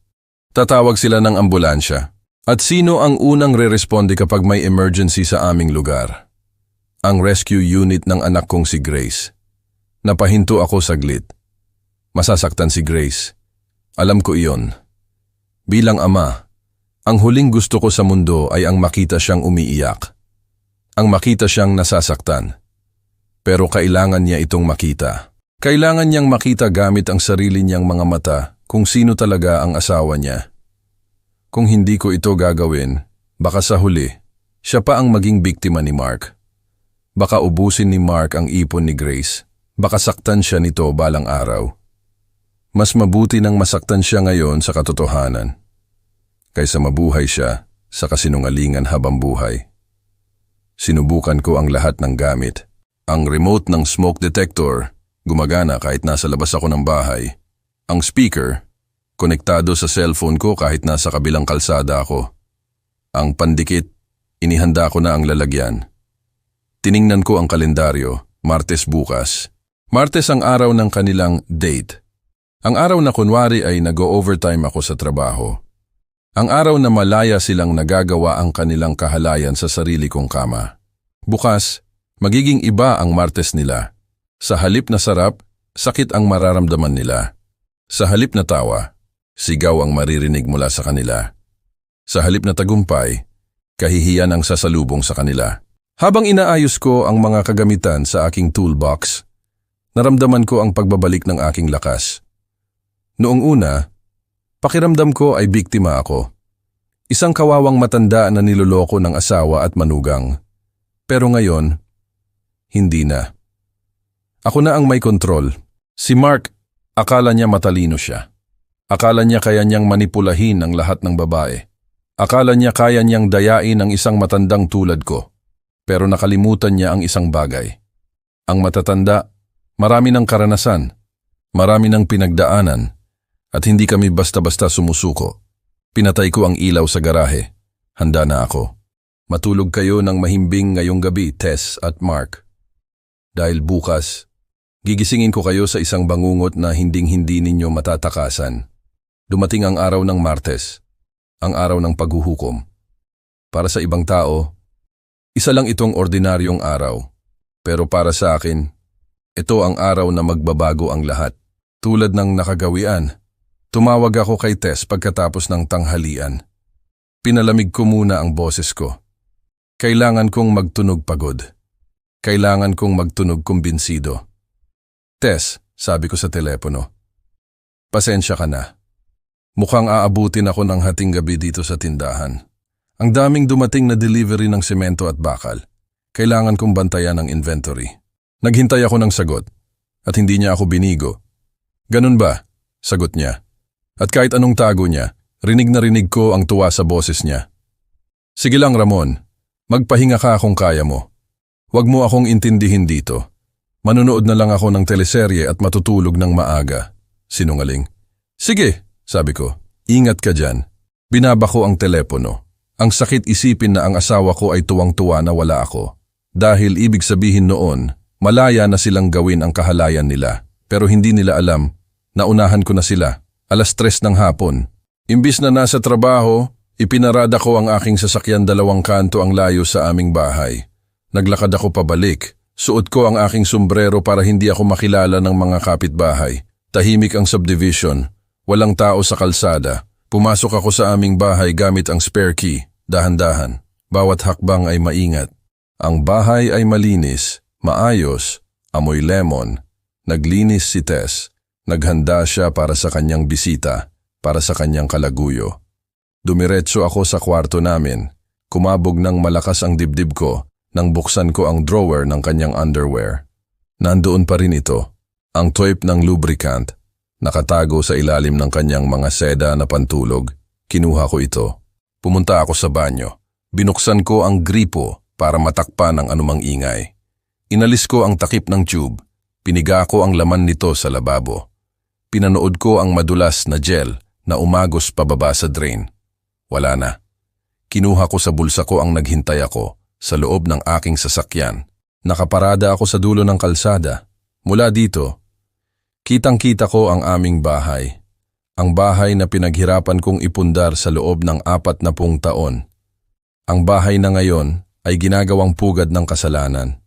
Tatawag sila ng ambulansya. At sino ang unang re-responde kapag may emergency sa aming lugar? Ang rescue unit ng anak kong si Grace. Napahinto ako saglit. Masasaktan si Grace. Alam ko iyon. Bilang ama, ang huling gusto ko sa mundo ay ang makita siyang umiiyak. Ang makita siyang nasasaktan. Pero kailangan niya itong makita. Kailangan niyang makita gamit ang sarili niyang mga mata kung sino talaga ang asawa niya. Kung hindi ko ito gagawin, baka sa huli, siya pa ang maging biktima ni Mark. Baka ubusin ni Mark ang ipon ni Grace. Baka saktan siya nito balang araw. Mas mabuti nang masaktan siya ngayon sa katotohanan, kaysa mabuhay siya sa kasinungalingan habang buhay. Sinubukan ko ang lahat ng gamit. Ang remote ng smoke detector, gumagana kahit nasa labas ako ng bahay. Ang speaker, konektado sa cellphone ko kahit nasa kabilang kalsada ako. Ang pandikit, inihanda ko na ang lalagyan. Tiningnan ko ang kalendaryo, Martes bukas. Martes ang araw ng kanilang date. Ang araw na kunwari ay nag-overtime ako sa trabaho. Ang araw na malaya silang nagagawa ang kanilang kahalayan sa sarili kong kama. Bukas, magiging iba ang Martes nila. Sa halip na sarap, sakit ang mararamdaman nila. Sa halip na tawa, sigaw ang maririnig mula sa kanila. Sa halip na tagumpay, kahihiyan ang sasalubong sa kanila. Habang inaayos ko ang mga kagamitan sa aking toolbox, naramdaman ko ang pagbabalik ng aking lakas. Noong una, pakiramdam ko ay biktima ako. Isang kawawang matanda na niloloko ng asawa at manugang. Pero ngayon, hindi na. Ako na ang may kontrol. Si Mark, akala niya matalino siya. Akala niya kaya niyang manipulahin ang lahat ng babae. Akala niya kaya niyang dayain ang isang matandang tulad ko. Pero nakalimutan niya ang isang bagay. Ang matatanda, marami ng karanasan, marami ng pinagdaanan, at hindi kami basta-basta sumusuko. Pinatay ko ang ilaw sa garahe. Handa na ako. Matulog kayo ng mahimbing ngayong gabi, Tess at Mark. Dahil bukas, gigisingin ko kayo sa isang bangungot na hinding-hindi ninyo matatakasan. Dumating ang araw ng Martes, ang araw ng paghuhukom. Para sa ibang tao, isa lang itong ordinaryong araw. Pero para sa akin, ito ang araw na magbabago ang lahat. Tulad ng nakagawian, tumawag ako kay Tess pagkatapos ng tanghalian. Pinalamig ko muna ang boses ko. Kailangan kong magtunog pagod. Kailangan kong magtunog kumbinsido. Tess, sabi ko sa telepono. Pasensya ka na. Mukhang aabutin ako ng hating gabi dito sa tindahan. Ang daming dumating na delivery ng semento at bakal. Kailangan kong bantayan ang inventory. Naghintay ako ng sagot at hindi niya ako binigo. Ganun ba? Sagot niya. At kahit anong tago niya, rinig na rinig ko ang tuwa sa boses niya. Sige lang Ramon, magpahinga ka kung kaya mo. Huwag mo akong intindihin dito. Manunood na lang ako ng teleserye at matutulog ng maaga. Sinungaling. Sige, sabi ko. Ingat ka dyan. Binaba ko ang telepono. Ang sakit isipin na ang asawa ko ay tuwang-tuwa na wala ako. Dahil ibig sabihin noon, malaya na silang gawin ang kahalayan nila. Pero hindi nila alam, naunahan ko na sila. 3:00 ng hapon. Imbis na nasa trabaho, ipinarada ko ang aking sasakyan 2 kanto ang layo sa aming bahay. Naglakad ako pabalik. Suot ko ang aking sombrero para hindi ako makilala ng mga kapitbahay. Tahimik ang subdivision. Walang tao sa kalsada. Pumasok ako sa aming bahay gamit ang spare key. Dahan-dahan. Bawat hakbang ay maingat. Ang bahay ay malinis, maayos, amoy lemon. Naglinis si Tess. Naghanda siya para sa kanyang bisita, para sa kanyang kalaguyo. Dumiretso ako sa kwarto namin. Kumabog ng malakas ang dibdib ko nang buksan ko ang drawer ng kanyang underwear. Nandoon pa rin ito, ang tube ng lubricant, nakatago sa ilalim ng kanyang mga seda na pantulog. Kinuha ko ito. Pumunta ako sa banyo. Binuksan ko ang gripo para matakpan ang anumang ingay. Inalis ko ang takip ng tube. Piniga ko ang laman nito sa lababo. Pinanood ko ang madulas na gel na umagos pababa sa drain. Wala na. Kinuha ko sa bulsa ko ang naghintay ako sa loob ng aking sasakyan. Nakaparada ako sa dulo ng kalsada. Mula dito, kitang-kita ko ang aming bahay. Ang bahay na pinaghirapan kong ipundar sa loob ng 40 taon. Ang bahay na ngayon ay ginagawang pugad ng kasalanan.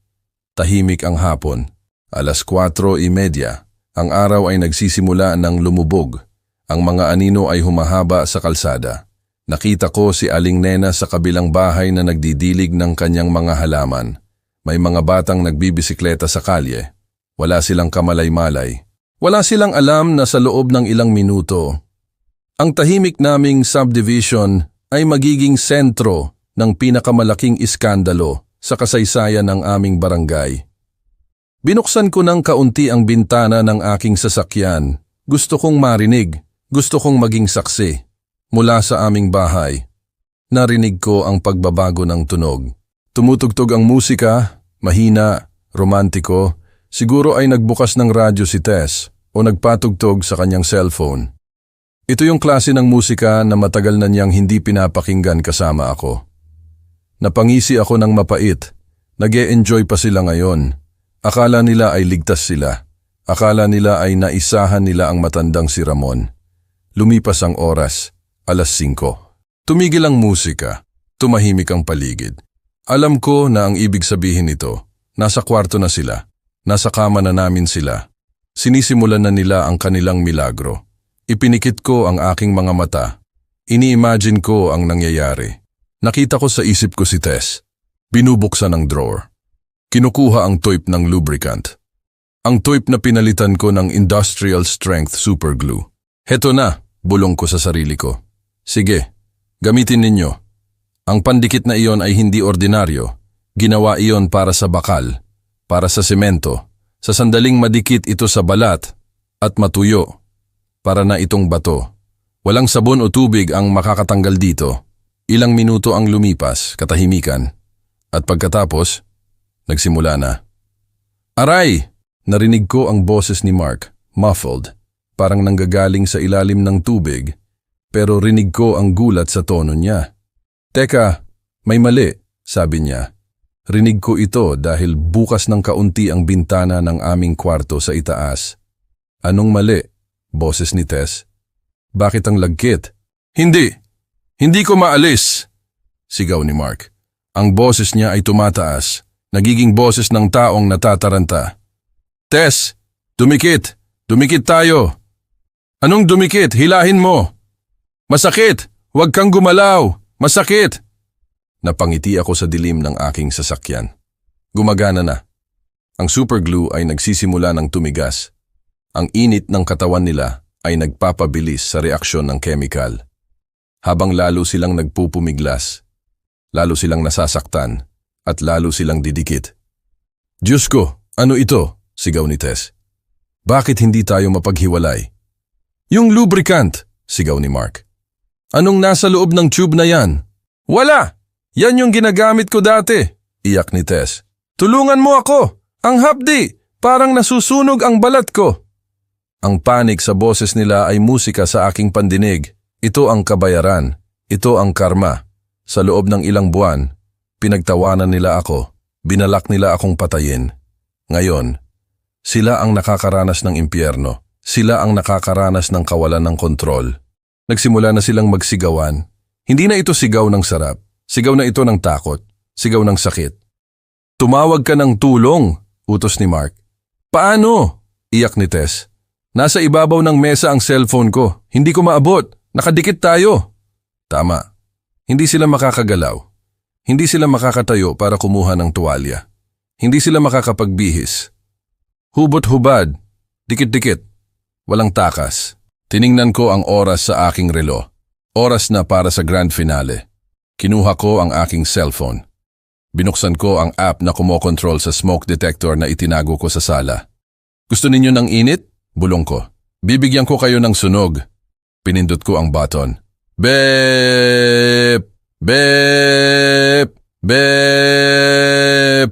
Tahimik ang hapon. 4:30. Ang araw ay nagsisimula ng lumubog. Ang mga anino ay humahaba sa kalsada. Nakita ko si Aling Nena sa kabilang bahay na nagdidilig ng kanyang mga halaman. May mga batang nagbibisikleta sa kalye. Wala silang kamalay-malay. Wala silang alam na sa loob ng ilang minuto, ang tahimik naming subdivision ay magiging sentro ng pinakamalaking iskandalo sa kasaysayan ng aming barangay. Binuksan ko ng kaunti ang bintana ng aking sasakyan. Gusto kong marinig, gusto kong maging saksi. Mula sa aming bahay, narinig ko ang pagbabago ng tunog. Tumutugtog ang musika, mahina, romantiko. Siguro ay nagbukas ng radyo si Tess o nagpatugtog sa kanyang cellphone. Ito yung klase ng musika na matagal na niyang hindi pinapakinggan kasama ako. Napangisi ako ng mapait. Nag-e-enjoy pa sila ngayon. Akala nila ay ligtas sila. Akala nila ay naisahan nila ang matandang si Ramon. Lumipas ang oras, 5:00. Tumigil ang musika. Tumahimik ang paligid. Alam ko na ang ibig sabihin nito, nasa kwarto na sila. Nasa kama na namin sila. Sinisimulan na nila ang kanilang milagro. Ipinikit ko ang aking mga mata. Ini-imagine ko ang nangyayari. Nakita ko sa isip ko si Tess. Binubuksan ang drawer. Kinukuha ang tube ng lubricant. Ang tube na pinalitan ko ng industrial strength superglue. Heto na, bulong ko sa sarili ko. Sige, gamitin ninyo. Ang pandikit na iyon ay hindi ordinaryo. Ginawa iyon para sa bakal, para sa semento. Sa sandaling madikit ito sa balat at matuyo. Para na itong bato. Walang sabon o tubig ang makakatanggal dito. Ilang minuto ang lumipas, katahimikan. At pagkatapos, nagsimula na. Aray! Narinig ko ang boses ni Mark, muffled, parang nanggagaling sa ilalim ng tubig. Pero rinig ko ang gulat sa tono niya. Teka, may mali, sabi niya. Rinig ko ito dahil bukas ng kaunti ang bintana ng aming kwarto sa itaas. Anong mali? Boses ni Tess. Bakit ang lagkit? Hindi! Hindi ko maalis! Sigaw ni Mark. Ang boses niya ay tumataas. Nagiging boses ng taong natataranta. Tess! Dumikit! Dumikit tayo! Anong dumikit? Hilahin mo! Masakit! Huwag kang gumalaw! Masakit! Napangiti ako sa dilim ng aking sasakyan. Gumagana na. Ang superglue ay nagsisimula ng tumigas. Ang init ng katawan nila ay nagpapabilis sa reaksyon ng chemical. Habang lalo silang nagpupumiglas, lalo silang nasasaktan, at lalo silang didikit. Diyos ko, ano ito? Sigaw ni Tess. Bakit hindi tayo mapaghiwalay? Yung lubricant, sigaw ni Mark. Anong nasa loob ng tube na yan? Wala! Yan yung ginagamit ko dati, iyak ni Tess. Tulungan mo ako! Ang hapdi! Parang nasusunog ang balat ko! Ang panik sa boses nila ay musika sa aking pandinig. Ito ang kabayaran. Ito ang karma. Sa loob ng ilang buwan, pinagtawanan nila ako. Binalak nila akong patayin. Ngayon, sila ang nakakaranas ng impyerno. Sila ang nakakaranas ng kawalan ng kontrol. Nagsimula na silang magsigawan. Hindi na ito sigaw ng sarap. Sigaw na ito ng takot. Sigaw ng sakit. Tumawag ka ng tulong, utos ni Mark. Paano? Iyak ni Tess. Nasa ibabaw ng mesa ang cellphone ko. Hindi ko maabot. Nakadikit tayo. Tama. Hindi sila makakagalaw. Hindi sila makakatayo para kumuha ng tuwalya. Hindi sila makakapagbihis. Hubot-hubad. Dikit-dikit. Walang takas. Tiningnan ko ang oras sa aking relo. Oras na para sa grand finale. Kinuha ko ang aking cellphone. Binuksan ko ang app na kumokontrol sa smoke detector na itinago ko sa sala. Gusto ninyo ng init? Bulong ko. Bibigyan ko kayo ng sunog. Pinindot ko ang button. Beep! Beep! Beep!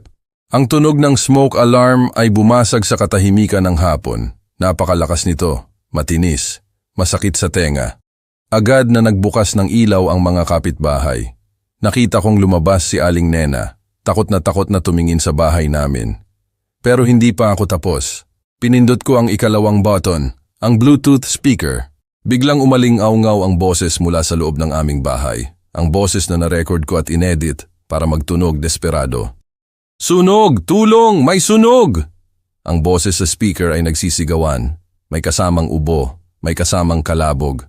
Ang tunog ng smoke alarm ay bumasag sa katahimikan ng hapon. Napakalakas nito. Matinis. Masakit sa tenga. Agad na nagbukas ng ilaw ang mga kapitbahay. Nakita kong lumabas si Aling Nena, takot na tumingin sa bahay namin. Pero hindi pa ako tapos. Pinindot ko ang ikalawang button, ang Bluetooth speaker. Biglang umaling-aw-ngaw ang boses mula sa loob ng aming bahay. Ang boses na na-record ko at inedit para magtunog desperado. Sunog! Tulong! May sunog! Ang boses sa speaker ay nagsisigawan. May kasamang ubo, may kasamang kalabog.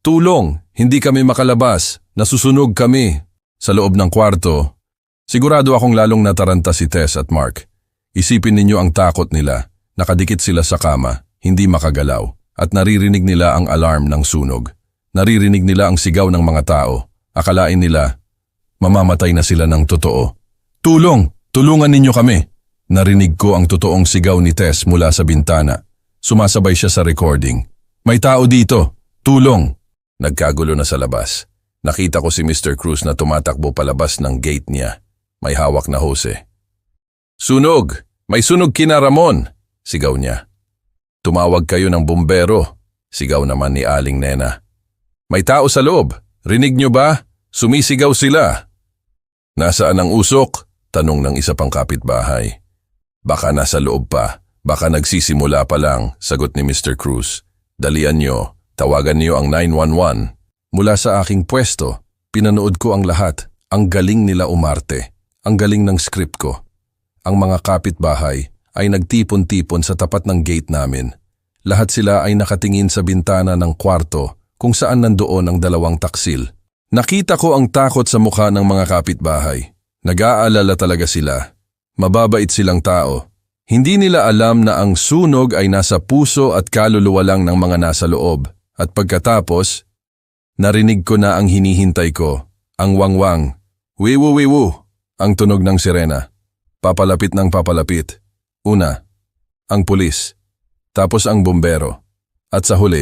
Tulong! Hindi kami makalabas. Nasusunog kami. Sa loob ng kwarto, sigurado akong lalong nataranta si Tess at Mark. Isipin ninyo ang takot nila. Nakadikit sila sa kama, hindi makagalaw, at naririnig nila ang alarm ng sunog. Naririnig nila ang sigaw ng mga tao. Akalain nila, mamamatay na sila ng totoo. Tulong! Tulungan ninyo kami! Narinig ko ang totoong sigaw ni Tess mula sa bintana. Sumasabay siya sa recording. May tao dito! Tulong! Nagkagulo na sa labas. Nakita ko si Mr. Cruz na tumatakbo palabas ng gate niya. May hawak na hose. Sunog! May sunog kina Ramon! Sigaw niya. Tumawag kayo ng bumbero. Sigaw naman ni Aling Nena. May tao sa loob. Rinig niyo ba? Sumisigaw sila. Nasaan ang usok? Tanong ng isa pang kapitbahay. Baka nasa loob pa. Baka nagsisimula pa lang, sagot ni Mr. Cruz. Dalian niyo. Tawagan niyo ang 911. Mula sa aking pwesto, pinanood ko ang lahat. Ang galing nila umarte. Ang galing ng script ko. Ang mga kapitbahay ay nagtipon-tipon sa tapat ng gate namin. Lahat sila ay nakatingin sa bintana ng kwarto kung saan nandoon ang dalawang taksil. Nakita ko ang takot sa mukha ng mga kapitbahay. Nag-aalala talaga sila. Mababait silang tao. Hindi nila alam na ang sunog ay nasa puso at kaluluwa lang ng mga nasa loob. At pagkatapos, narinig ko na ang hinihintay ko, ang wangwang. Wiwu-wiwu, ang tunog ng sirena. Papalapit ng papalapit. Una, ang pulis. Tapos ang bumbero. At sa huli,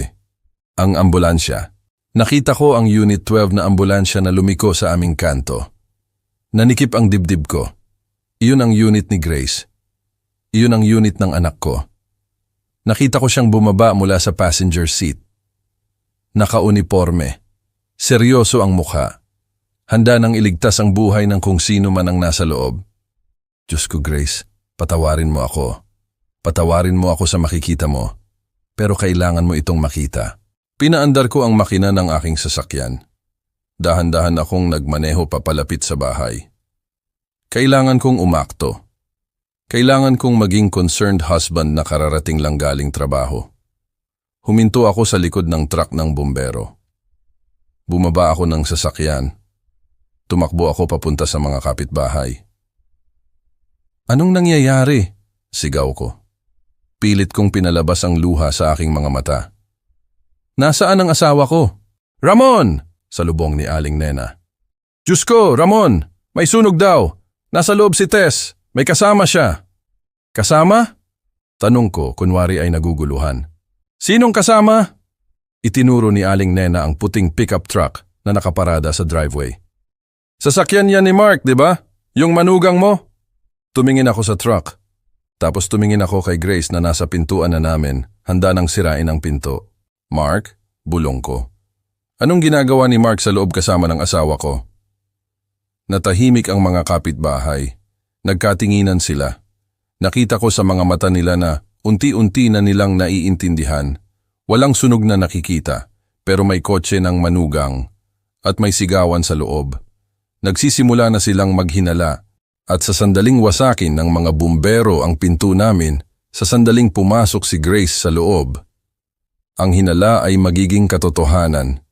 ang ambulansya. Nakita ko ang Unit 12 na ambulansya na lumiko sa aming kanto. Nanikip ang dibdib ko. Iyon ang unit ni Grace. Iyon ang unit ng anak ko. Nakita ko siyang bumaba mula sa passenger seat. Naka-uniforme. Seryoso ang mukha. Handa nang iligtas ang buhay ng kung sino man ang nasa loob. Diyos ko, Grace, patawarin mo ako. Patawarin mo ako sa makikita mo. Pero kailangan mo itong makita. Pinaandar ko ang makina ng aking sasakyan. Dahan-dahan akong nagmaneho papalapit sa bahay. Kailangan kong umakto. Kailangan kong maging concerned husband na kararating lang galing trabaho. Huminto ako sa likod ng truck ng bumbero. Bumaba ako ng sasakyan. Tumakbo ako papunta sa mga kapitbahay. Anong nangyayari? Sigaw ko. Pilit kong pinalabas ang luha sa aking mga mata. Nasaan ang asawa ko? Ramon! Salubong ni Aling Nena. Diyos ko, Ramon! May sunog daw! Nasa loob si Tess! May kasama siya! Kasama? Tanong ko, kunwari ay naguguluhan. Sinong kasama? Itinuro ni Aling Nena ang puting pickup truck na nakaparada sa driveway. Sasakyan yan ni Mark, di ba? Yung manugang mo? Tumingin ako sa truck. Tapos tumingin ako kay Grace na nasa pintuan na namin, handa nang sirain ang pinto. Mark? Bulong ko. Anong ginagawa ni Mark sa loob kasama ng asawa ko? Natahimik ang mga kapitbahay. Nagkatinginan sila. Nakita ko sa mga mata nila na unti-unti na nilang naiintindihan. Walang sunog na nakikita, pero may kotse ng manugang at may sigawan sa loob. Nagsisimula na silang maghinala at sa sandaling wasakin ng mga bumbero ang pinto namin, sa sandaling pumasok si Grace sa loob. Ang hinala ay magiging katotohanan.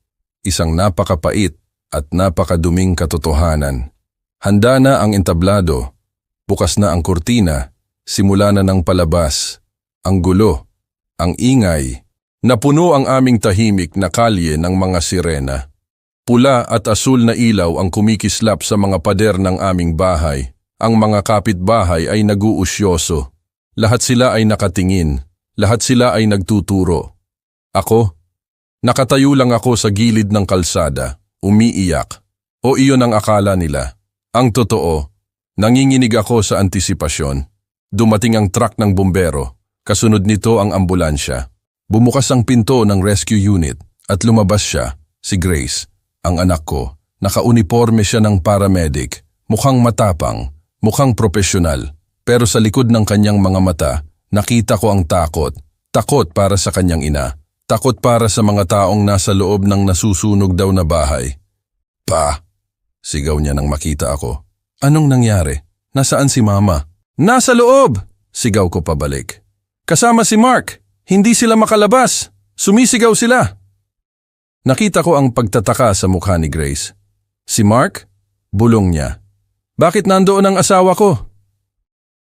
Isang napakapait at napakaduming katotohanan. Handa na ang entablado. Bukas na ang kurtina. Simula na ng palabas. Ang gulo. Ang ingay. Napuno ang aming tahimik na kalye ng mga sirena. Pula at asul na ilaw ang kumikislap sa mga pader ng aming bahay. Ang mga kapitbahay ay naguusyoso. Lahat sila ay nakatingin. Lahat sila ay nagtuturo. Ako? Nakatayo lang ako sa gilid ng kalsada, umiiyak. O iyon ang akala nila. Ang totoo, nanginginig ako sa antisipasyon. Dumating ang truck ng bumbero. Kasunod nito ang ambulansya. Bumukas ang pinto ng rescue unit at lumabas siya, si Grace, ang anak ko. Nakauniforme siya ng paramedic, mukhang matapang, mukhang profesional. Pero sa likod ng kanyang mga mata, nakita ko ang takot. Takot para sa kanyang ina. Takot para sa mga taong nasa loob ng nasusunog daw na bahay. Pa! Sigaw niya nang makita ako. Anong nangyari? Nasaan si Mama? Nasa loob! Sigaw ko pabalik. Kasama si Mark! Hindi sila makalabas! Sumisigaw sila! Nakita ko ang pagtataka sa mukha ni Grace. Si Mark? Bulong niya. Bakit nandoon ang asawa ko?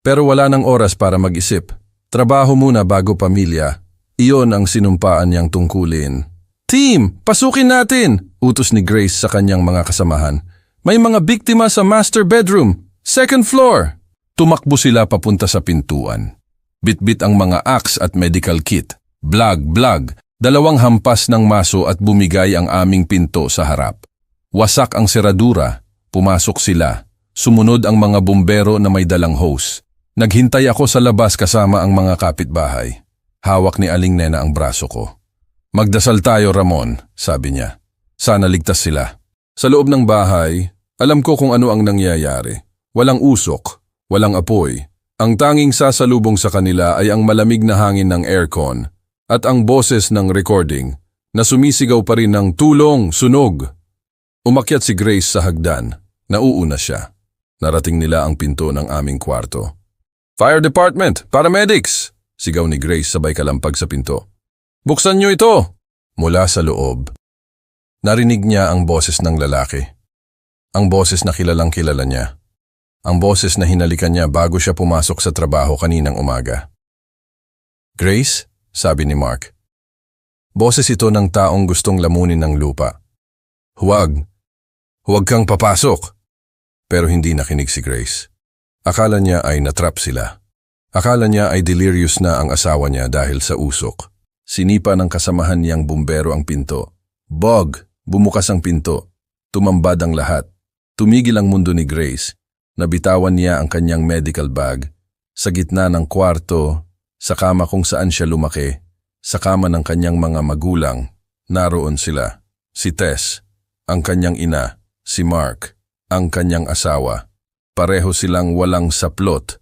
Pero wala nang oras para mag-isip. Trabaho muna bago pamilya. Iyon ang sinumpaan niyang tungkulin. Team, pasukin natin! Utos ni Grace sa kanyang mga kasamahan. May mga biktima sa master bedroom. Second floor! Tumakbo sila papunta sa pintuan. Bitbit ang mga axe at medical kit. Blag, 2 hampas ng maso at bumigay ang aming pinto sa harap. Wasak ang seradura. Pumasok sila. Sumunod ang mga bumbero na may dalang hose. Naghintay ako sa labas kasama ang mga kapitbahay. Hawak ni Aling Nena ang braso ko. Magdasal tayo, Ramon, sabi niya. Sana ligtas sila. Sa loob ng bahay, alam ko kung ano ang nangyayari. Walang usok, walang apoy. Ang tanging sasalubong sa kanila ay ang malamig na hangin ng aircon at ang boses ng recording na sumisigaw pa rin ng tulong, sunog. Umakyat si Grace sa hagdan. Nauuna siya. Narating nila ang pinto ng aming kwarto. Fire department! Paramedics! Sigaw ni Grace sabay kalampag sa pinto. Buksan niyo ito! Mula sa loob. Narinig niya ang boses ng lalaki. Ang boses na kilalang kilala niya. Ang boses na hinalikan niya bago siya pumasok sa trabaho kaninang umaga. Grace? Sabi ni Mark. Boses ito ng taong gustong lamunin ng lupa. Huwag. Huwag kang papasok. Pero hindi nakinig si Grace. Akala niya ay natrap sila. Akala niya ay delirious na ang asawa niya dahil sa usok. Sinipa ng kasamahan niyang bumbero ang pinto. Bog! Bumukas ang pinto. Tumambad ang lahat. Tumigil ang mundo ni Grace. Nabitawan niya ang kanyang medical bag. Sa gitna ng kwarto, sa kama kung saan siya lumaki, sa kama ng kanyang mga magulang, naroon sila. Si Tess, ang kanyang ina, si Mark, ang kanyang asawa. Pareho silang walang saplot,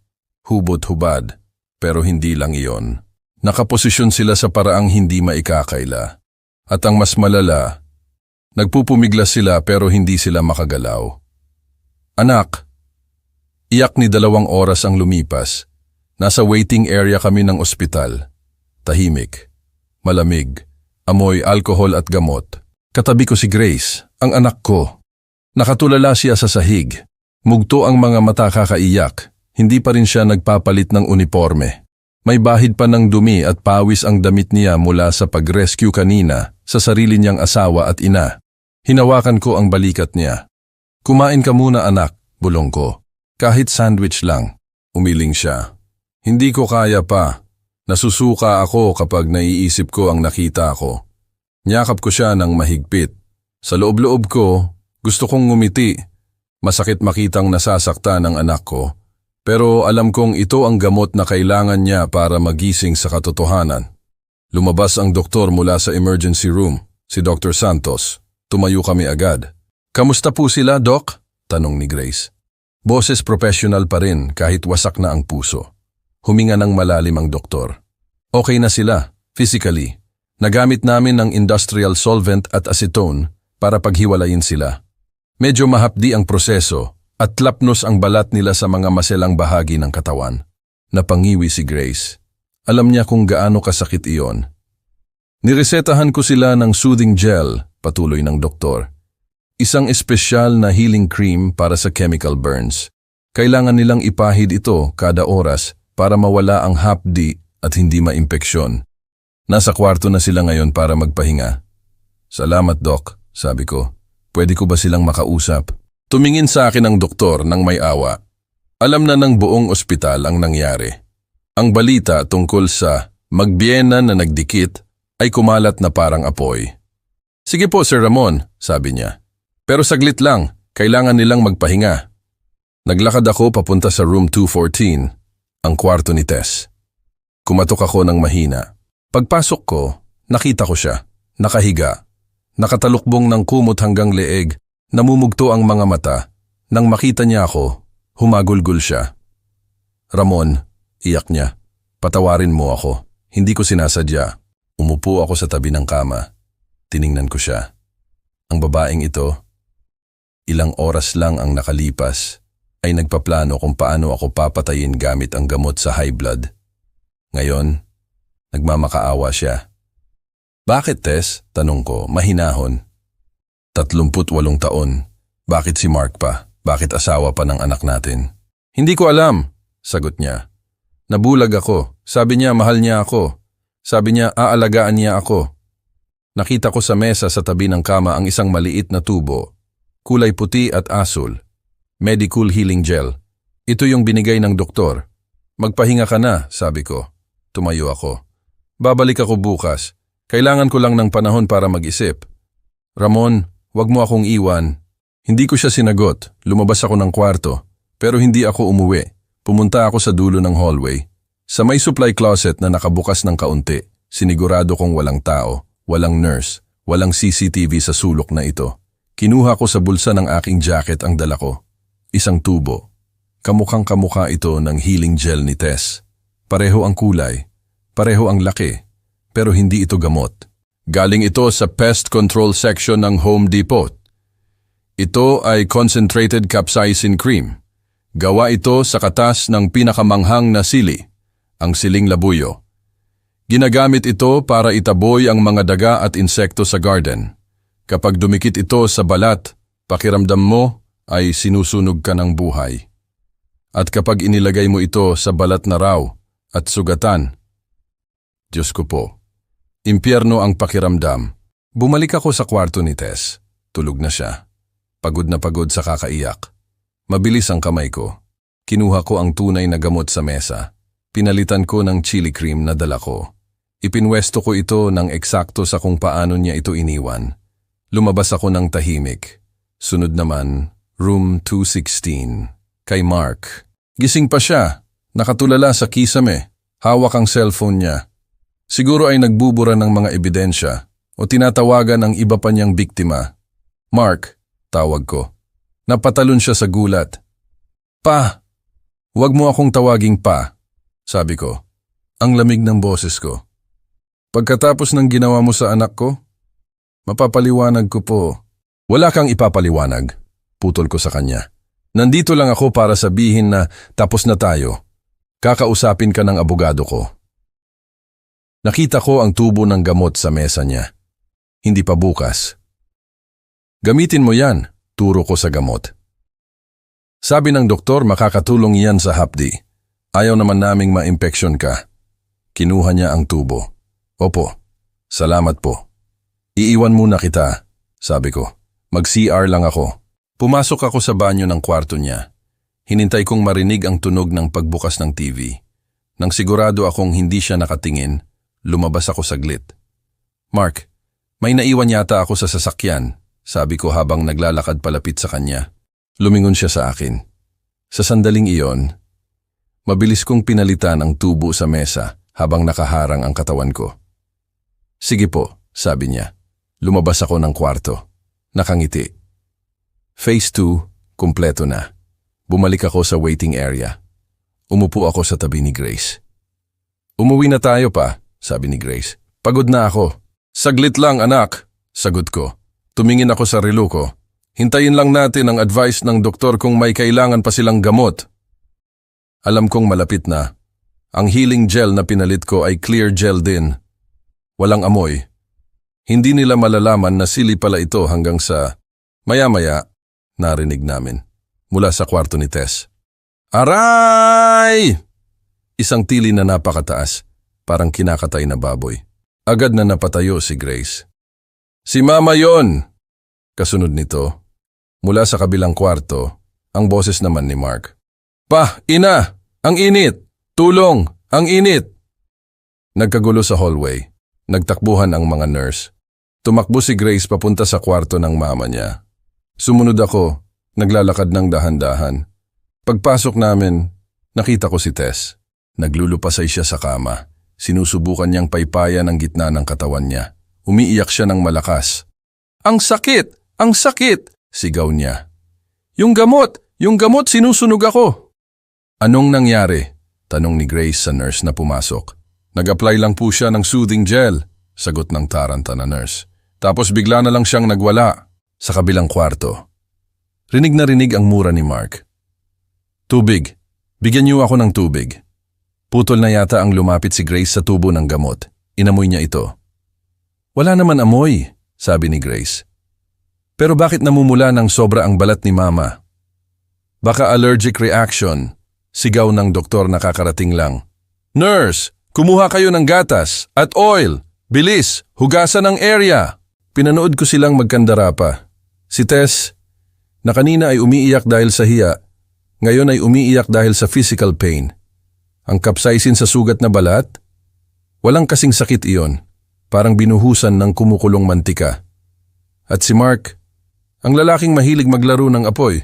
hubot-hubad, pero hindi lang iyon. Nakaposisyon sila sa paraang hindi maikakaila. At ang mas malala, nagpupumiglas sila pero hindi sila makagalaw. Anak, iyak ni 2 oras ang lumipas. Nasa waiting area kami ng ospital. Tahimik, malamig, amoy alkohol at gamot. Katabi ko si Grace, ang anak ko. Nakatulala siya sa sahig. Mugto ang mga mata kakaiyak. Hindi pa rin siya nagpapalit ng uniforme. May bahid pa ng dumi at pawis ang damit niya mula sa pag-rescue kanina sa sarili niyang asawa at ina. Hinawakan ko ang balikat niya. Kumain ka muna anak, bulong ko. Kahit sandwich lang. Umiling siya. Hindi ko kaya pa. Nasusuka ako kapag naiisip ko ang nakita ko. Niyakap ko siya ng mahigpit. Sa loob-loob ko, gusto kong ngumiti. Masakit makitang nasasaktan ang anak ko. Pero alam kong ito ang gamot na kailangan niya para magising sa katotohanan. Lumabas ang doktor mula sa emergency room, si Dr. Santos. Tumayo kami agad. Kamusta po sila, Doc? Tanong ni Grace. Boses professional pa rin kahit wasak na ang puso. Huminga ng malalim ang doktor. Okay na sila, physically. Nagamit namin ng industrial solvent at acetone para paghiwalayin sila. Medyo mahapdi ang proseso at lapnos ang balat nila sa mga maselang bahagi ng katawan. Napangiwi si Grace. Alam niya kung gaano kasakit iyon. Niresetahan ko sila ng soothing gel, patuloy ng doktor. Isang espesyal na healing cream para sa chemical burns. Kailangan nilang ipahid ito kada oras para mawala ang hapdi at hindi maimpeksyon. Nasa kwarto na sila ngayon para magpahinga. Salamat, Doc, sabi ko. Pwede ko ba silang makausap? Tumingin sa akin ang doktor ng may awa. Alam na ng buong ospital ang nangyari. Ang balita tungkol sa magbiyenan na nagdikit ay kumalat na parang apoy. Sige po, Sir Ramon, sabi niya. Pero saglit lang, kailangan nilang magpahinga. Naglakad ako papunta sa room 214, ang kwarto ni Tess. Kumatok ako ng mahina. Pagpasok ko, nakita ko siya, nakahiga. Nakatalukbong ng kumot hanggang leeg, namumugto ang mga mata. Nang makita niya ako, humagulgol siya. Ramon, iyak niya. Patawarin mo ako. Hindi ko sinasadya. Umupo ako sa tabi ng kama. Tiningnan ko siya. Ang babaeng ito, ilang oras lang ang nakalipas, ay nagpaplano kung paano ako papatayin gamit ang gamot sa high blood. Ngayon, nagmamakaawa siya. Bakit, Tess? Tanong ko, mahinahon. 38 taon. Bakit si Mark pa? Bakit asawa pa ng anak natin? Hindi ko alam, sagot niya. Nabulag ako. Sabi niya mahal niya ako. Sabi niya aalagaan niya ako. Nakita ko sa mesa sa tabi ng kama ang isang maliit na tubo. Kulay puti at asul. Medical healing gel. Ito yung binigay ng doktor. Magpahinga ka na, sabi ko. Tumayo ako. Babalik ako bukas. Kailangan ko lang ng panahon para mag-isip. Ramon, wag mo akong iwan. Hindi ko siya sinagot. Lumabas ako ng kwarto. Pero hindi ako umuwi. Pumunta ako sa dulo ng hallway. Sa may supply closet na nakabukas ng kaunti, sinigurado kong walang tao, walang nurse, walang CCTV sa sulok na ito. Kinuha ko sa bulsa ng aking jacket ang dala ko. Isang tubo. Kamukhang kamukha ito ng healing gel ni Tess. Pareho ang kulay, pareho ang laki, pero hindi ito gamot. Galing ito sa pest control section ng Home Depot. Ito ay concentrated capsaicin cream. Gawa ito sa katas ng pinakamanghang na sili, ang siling labuyo. Ginagamit ito para itaboy ang mga daga at insekto sa garden. Kapag dumikit ito sa balat, pakiramdam mo ay sinusunog ka ng buhay. At kapag inilagay mo ito sa balat na raw at sugatan, Diyos ko po, impyerno ang pakiramdam. Bumalik ako sa kwarto ni Tess. Tulog na siya. Pagod na pagod sa kakaiyak. Mabilis ang kamay ko. Kinuha ko ang tunay na gamot sa mesa. Pinalitan ko ng chili cream na dala ko. Ipinwesto ko ito ng eksakto sa kung paano niya ito iniwan. Lumabas ako ng tahimik. Sunod naman, room 216, kay Mark. Gising pa siya, nakatulala sa kisame, hawak ang cellphone niya. Siguro ay nagbubura ng mga ebidensya o tinatawagan ang iba pa niyang biktima. Mark, tawag ko. Napatalon siya sa gulat. Pa! Huwag mo akong tawaging pa. Sabi ko, ang lamig ng boses ko. Pagkatapos ng ginawa mo sa anak ko, mapapaliwanag ko po. Wala kang ipapaliwanag, putol ko sa kanya. Nandito lang ako para sabihin na tapos na tayo. Kakausapin ka ng abogado ko. Nakita ko ang tubo ng gamot sa mesa niya. Hindi pa bukas. Gamitin mo yan, turo ko sa gamot. Sabi ng doktor makakatulong yan sa hapdi. Ayaw naman naming ma-impeksyon ka. Kinuha niya ang tubo. Opo, salamat po. Iiwan muna kita, sabi ko. Mag-CR lang ako. Pumasok ako sa banyo ng kwarto niya. Hinintay kong marinig ang tunog ng pagbukas ng TV. Nang sigurado akong hindi siya nakatingin, lumabas ako saglit. Mark, may naiwan yata ako sa sasakyan, sabi ko habang naglalakad palapit sa kanya. Lumingon siya sa akin. Sa sandaling iyon, mabilis kong pinalitan ang tubo sa mesa habang nakaharang ang katawan ko. Sige po, sabi niya. Lumabas ako ng kwarto. Nakangiti. Phase 2, kumpleto na. Bumalik ako sa waiting area. Umupo ako sa tabi ni Grace. Umuwi na tayo pa, sabi ni Grace. Pagod na ako. Saglit lang anak, sagot ko. Tumingin ako sa relo ko. Hintayin lang natin ang advice ng doktor kung may kailangan pa silang gamot. Alam kong malapit na. Ang healing gel na pinalit ko ay clear gel din. walang amoy. Hindi nila malalaman na sili pala ito hanggang sa maya-maya narinig namin mula sa kwarto ni Tess. Aray! Isang tili na napakataas, parang kinakatay na baboy. Agad na napatayo si Grace. Si Mama yon! Kasunod nito, mula sa kabilang kwarto, ang boses naman ni Mark. Pa, ina! Ang init! Tulong! Ang init! Nagkagulo sa hallway. Nagtakbuhan ang mga nurse. Tumakbo si Grace papunta sa kwarto ng mama niya. Sumunod ako, naglalakad ng dahan-dahan. Pagpasok namin, nakita ko si Tess. Naglulupasay siya sa kama. Sinusubukan niyang paypayan ang gitna ng katawan niya. Umiiyak siya ng malakas. Ang sakit! Ang sakit! Sigaw niya. Yung gamot! Yung gamot! Sinusunog ako! Anong nangyari? Tanong ni Grace sa nurse na pumasok. Nag-apply lang po siya ng soothing gel, sagot ng taranta na nurse. Tapos bigla na lang siyang nagwala sa kabilang kwarto. Rinig na rinig ang mura ni Mark. Tubig. Bigyan niyo ako ng tubig. Putol na yata ang lumapit si Grace sa tubo ng gamot. Inamoy niya ito. Wala naman amoy, sabi ni Grace. Pero bakit namumula ng sobra ang balat ni Mama? Baka allergic reaction, sigaw ng doktor na kakarating lang. Nurse, kumuha kayo ng gatas at oil. Bilis, hugasan ang area. Pinanood ko silang magkandara pa. Si Tess, na kanina ay umiiyak dahil sa hiya, ngayon ay umiiyak dahil sa physical pain. Ang capsaicin sa sugat na balat? Walang kasing sakit iyon. Parang binuhusan ng kumukulong mantika. At si Mark, ang lalaking mahilig maglaro ng apoy,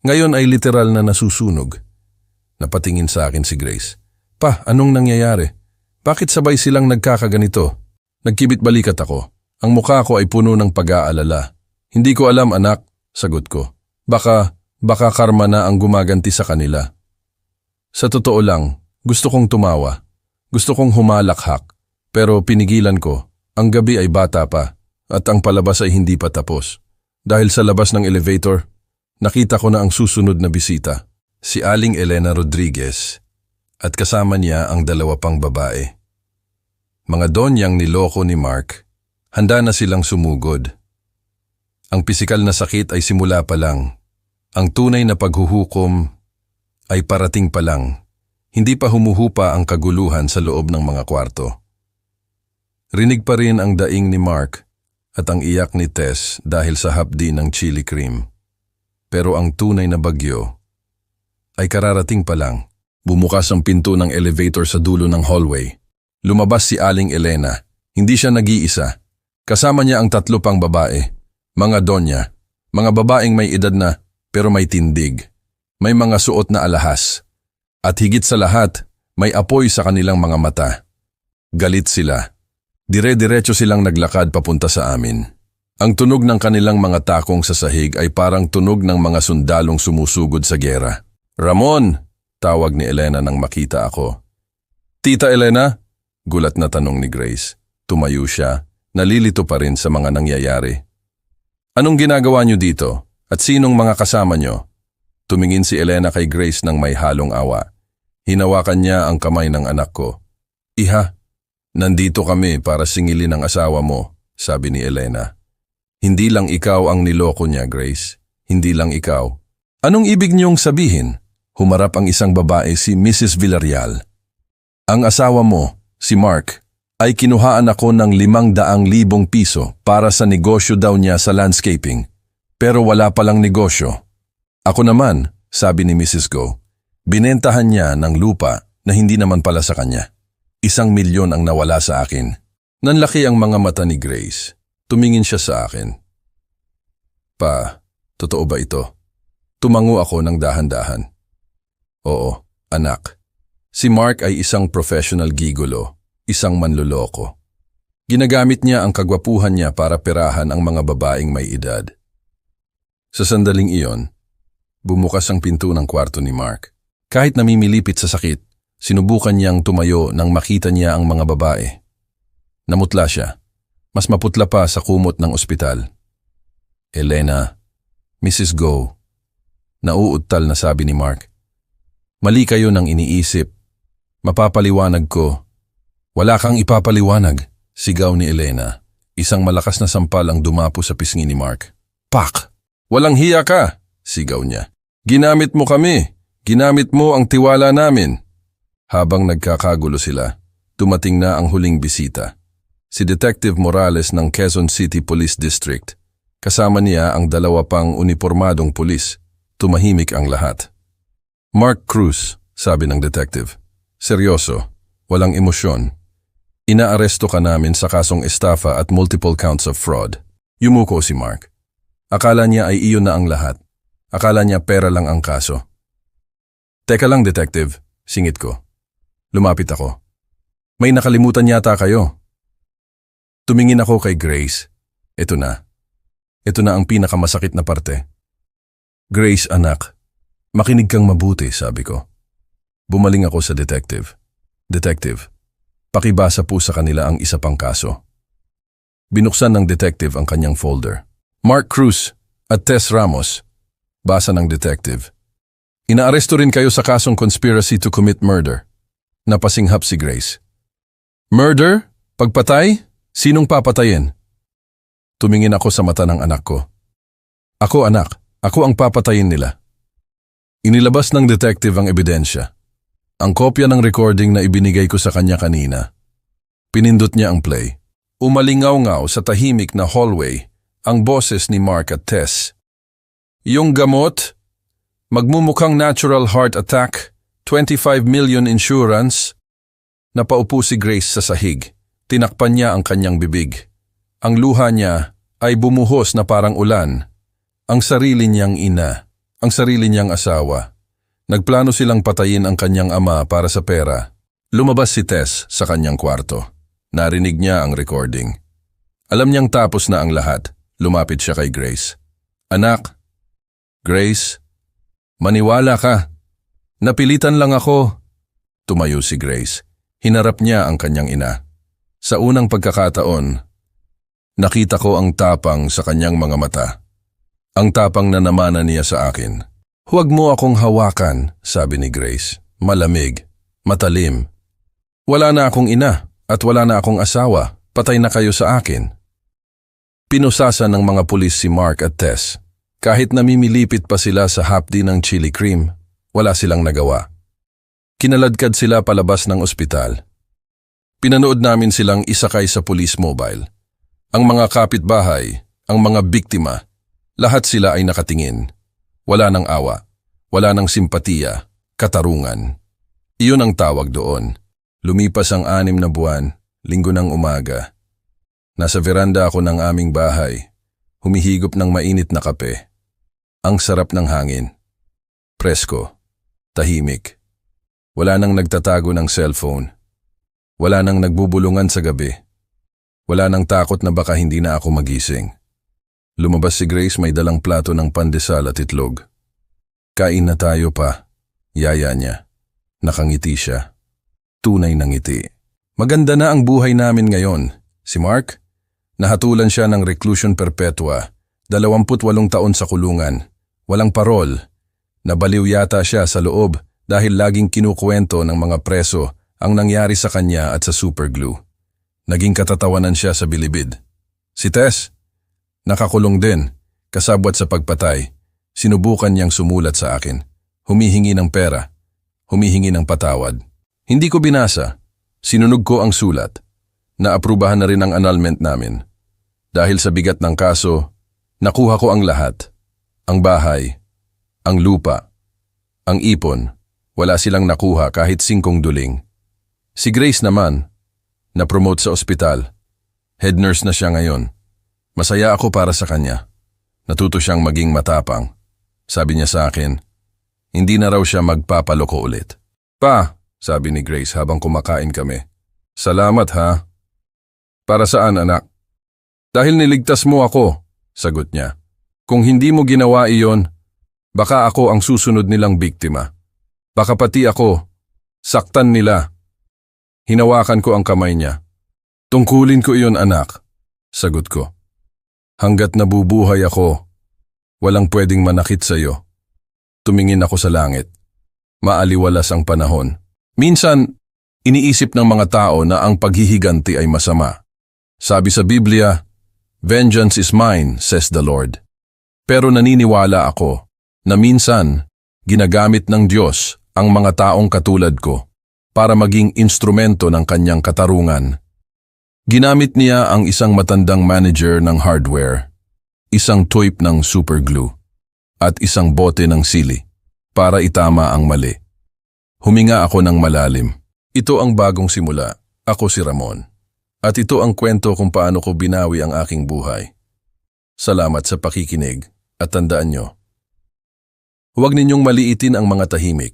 ngayon ay literal na nasusunog. Napatingin sa akin si Grace. Pa, anong nangyayari? Bakit sabay silang nagkakaganito? Nagkibit balikat ako. Ang mukha ko ay puno ng pag-aalala. Hindi ko alam, anak, sagot ko. Baka karma na ang gumaganti sa kanila. Sa totoo lang, gusto kong tumawa. Gusto kong humalakhak. Pero pinigilan ko, ang gabi ay bata pa at ang palabas ay hindi pa tapos. Dahil sa labas ng elevator, nakita ko na ang susunod na bisita, si Aling Elena Rodriguez, at kasama niya ang dalawa pang babae. Mga donyang niloko ni Mark, handa na silang sumugod. Ang pisikal na sakit ay simula pa lang. Ang tunay na paghuhukom ay parating pa lang. Hindi pa humuhupa ang kaguluhan sa loob ng mga kwarto. Rinig pa rin ang daing ni Mark at ang iyak ni Tess dahil sa hapdi ng chili cream. Pero ang tunay na bagyo ay kararating pa lang. Bumukas ang pinto ng elevator sa dulo ng hallway. Lumabas si Aling Elena. Hindi siya nag-iisa. Kasama niya ang 3 pang babae. Mga donya. Mga babaeng may edad na pero may tindig. May mga suot na alahas. At higit sa lahat, may apoy sa kanilang mga mata. Galit sila. Dire-diretso silang naglakad papunta sa amin. Ang tunog ng kanilang mga takong sa sahig ay parang tunog ng mga sundalong sumusugod sa giyera. Ramon! Tawag ni Elena nang makita ako. Tita Elena? Gulat na tanong ni Grace. Tumayo siya, nalilito pa rin sa mga nangyayari. Anong ginagawa niyo dito? At sinong mga kasama niyo? Tumingin si Elena kay Grace nang may halong awa. Hinawakan niya ang kamay ng anak ko. Iha, nandito kami para singilin ang asawa mo, sabi ni Elena. Hindi lang ikaw ang niloko niya, Grace. Hindi lang ikaw. Anong ibig niyong sabihin? Humarap ang isang babae, si Mrs. Villarreal. Ang asawa mo, si Mark, ay kinuhaan ako ng 500,000 piso para sa negosyo daw niya sa landscaping. Pero wala palang negosyo. Ako naman, sabi ni Mrs. Go, binentahan niya ng lupa na hindi naman pala sa kanya. 1,000,000 ang nawala sa akin. Nanlaki ang mga mata ni Grace. Tumingin siya sa akin. Pa, totoo ba ito? Tumango ako ng dahan-dahan. Oo, anak. Si Mark ay isang professional gigolo, isang manloloko. Ginagamit niya ang kagwapuhan niya para perahan ang mga babaeng may edad. Sa sandaling iyon, bumukas ang pinto ng kwarto ni Mark. Kahit namimilipit sa sakit, sinubukan niyang tumayo nang makita niya ang mga babae. Namutla siya. Mas maputla pa sa kumot ng ospital. Elena, Mrs. Go, nauutal na sabi ni Mark. Mali kayo ng iniisip. Mapapaliwanag ko. Wala kang ipapaliwanag, Sigaw ni Elena. Isang malakas na sampal ang dumapo sa pisngi ni Mark. Pak! Walang hiya ka! Sigaw niya. Ginamit mo kami! Ginamit mo ang tiwala namin! Habang nagkakagulo sila, dumating na ang huling bisita. Si Detective Morales ng Quezon City Police District. Kasama niya ang 2 pang unipormadong pulis. Tumahimik ang lahat. Mark Cruz, sabi ng detective. Seryoso, walang emosyon. Inaaresto ka namin sa kasong estafa at multiple counts of fraud. Yumuko si Mark. Akala niya ay iyon na ang lahat. Akala niya pera lang ang kaso. Teka lang, detective, singit ko. Lumapit ako. May nakalimutan yata kayo. Tumingin ako kay Grace. Ito na. Ito na ang pinakamasakit na parte. Grace, anak, makinig kang mabuti, sabi ko. Bumaling ako sa detective. Detective, pakibasa po sa kanila ang isa pang kaso. Binuksan ng detective ang kanyang folder. Mark Cruz at Tess Ramos. Basa ng detective. Inaaresto rin kayo sa kasong conspiracy to commit murder. Napasinghap si Grace. Murder? Pagpatay? Sinong papatayin? Tumingin ako sa mata ng anak ko. Ako, anak. Ako ang papatayin nila. Inilabas ng detective ang ebidensya. Ang kopya ng recording na ibinigay ko sa kanya kanina. Pinindot niya ang play. Umalingaw-ngaw sa tahimik na hallway ang boses ni Mark at Tess. Yung gamot, magmumukhang natural heart attack, 25 million insurance. Napaupo si Grace sa sahig. Tinakpan niya ang kanyang bibig. Ang luha niya ay bumuhos na parang ulan. Ang sarili niyang ina, ang sarili niyang asawa. Nagplano silang patayin ang kanyang ama para sa pera. Lumabas si Tess sa kanyang kwarto. Narinig niya ang recording. Alam niyang tapos na ang lahat. Lumapit siya kay Grace. Anak, Grace, maniwala ka. Napilitan lang ako. Tumayo si Grace. Hinarap niya ang kanyang ina. Sa unang pagkakataon, nakita ko ang tapang sa kanyang mga mata. Ang tapang na namana niya sa akin. Huwag mo akong hawakan, sabi ni Grace. Malamig, matalim. Wala na akong ina at wala na akong asawa. Patay na kayo sa akin. Pinusasan ng mga pulis si Mark at Tess. Kahit namimilipit pa sila sa hapdi ng chili cream, wala silang nagawa. Kinaladkad sila palabas ng ospital. Pinanood namin silang isakay sa police mobile. Ang mga kapitbahay, ang mga biktima, lahat sila ay nakatingin. Wala nang awa, wala nang simpatiya, katarungan. Iyon ang tawag doon. Lumipas ang 6 na buwan, linggo ng umaga. Nasa veranda ako ng aming bahay, humihigop ng mainit na kape. Ang sarap ng hangin. Presko, tahimik. Wala nang nagtatago ng cellphone. Wala nang nagbubulungan sa gabi. Wala nang takot na baka hindi na ako magising. Lumabas si Grace, may dalang plato ng pandesal at itlog. Kain na tayo pa, yaya niya. Nakangiti siya. Tunay na ngiti. Maganda na ang buhay namin ngayon. Si Mark, nahatulan siya ng reclusion perpetua, 28 taon sa kulungan. Walang parol. Nabaliw yata siya sa loob dahil laging kinukwento ng mga preso ang nangyari sa kanya at sa superglue. Naging katatawanan siya sa bilibid. Si Tess, nakakulong din, kasabwat sa pagpatay. Sinubukan niyang sumulat sa akin. Humihingi ng pera. Humihingi ng patawad. Hindi ko binasa. Sinunog ko ang sulat. Naaprubahan na rin ang annulment namin. Dahil sa bigat ng kaso, nakuha ko ang lahat. Ang bahay, ang lupa, ang ipon. Wala silang nakuha kahit 5 duling. Si Grace naman, na-promote sa ospital. Head nurse na siya ngayon. Masaya ako para sa kanya. Natuto siyang maging matapang. Sabi niya sa akin, hindi na raw siya magpapaloko ulit. Pa, sabi ni Grace habang kumakain kami. Salamat ha. Para saan, anak? Dahil niligtas mo ako, sagot niya. Kung hindi mo ginawa iyon, baka ako ang susunod nilang biktima. Baka pati ako, saktan nila. Hinawakan ko ang kamay niya. Tungkulin ko iyon, anak, sagot ko. Hanggat nabubuhay ako, walang pwedeng manakit sa iyo. Tumingin ako sa langit. Maaliwalas ang panahon. Minsan, iniisip ng mga tao na ang paghihiganti ay masama. Sabi sa Biblia, "Vengeance is mine," says the Lord. Pero naniniwala ako na minsan ginagamit ng Diyos ang mga taong katulad ko para maging instrumento ng kanyang katarungan. Ginamit niya ang isang matandang manager ng hardware, isang tuip ng superglue, at isang bote ng sili para itama ang mali. Huminga ako ng malalim. Ito ang bagong simula. Ako si Ramon. At ito ang kwento kung paano ko binawi ang aking buhay. Salamat sa pakikinig at tandaan nyo, huwag ninyong maliitin ang mga tahimik.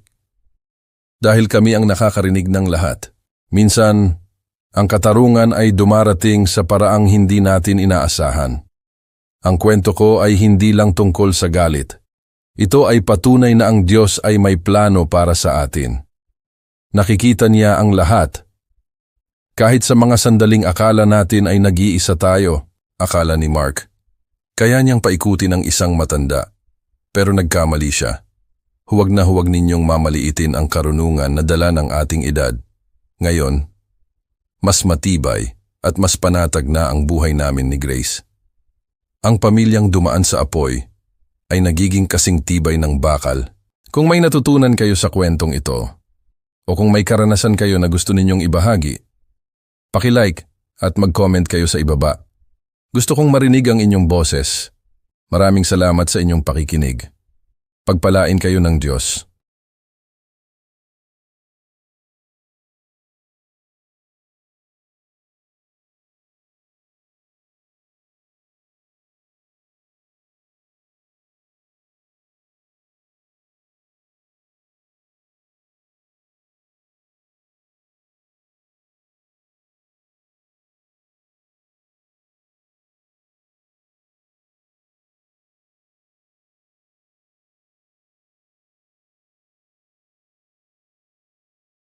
Dahil kami ang nakakarinig ng lahat. Minsan, ang katarungan ay dumarating sa paraang hindi natin inaasahan. Ang kwento ko ay hindi lang tungkol sa galit. Ito ay patunay na ang Diyos ay may plano para sa atin. Nakikita niya ang lahat. Kahit sa mga sandaling akala natin ay nag-iisa tayo, akala ni Mark. Kaya niyang paikutin ng isang matanda. Pero nagkamali siya. Huwag na huwag ninyong mamaliitin ang karunungan na dala ng ating edad. Ngayon, mas matibay at mas panatag na ang buhay namin ni Grace. Ang pamilyang dumaan sa apoy ay nagiging kasing tibay ng bakal. Kung may natutunan kayo sa kwentong ito, o kung may karanasan kayo na gusto ninyong ibahagi, paki-like at mag-comment kayo sa ibaba. Gusto kong marinig ang inyong boses. Maraming salamat sa inyong pakikinig. Pagpalain kayo ng Diyos.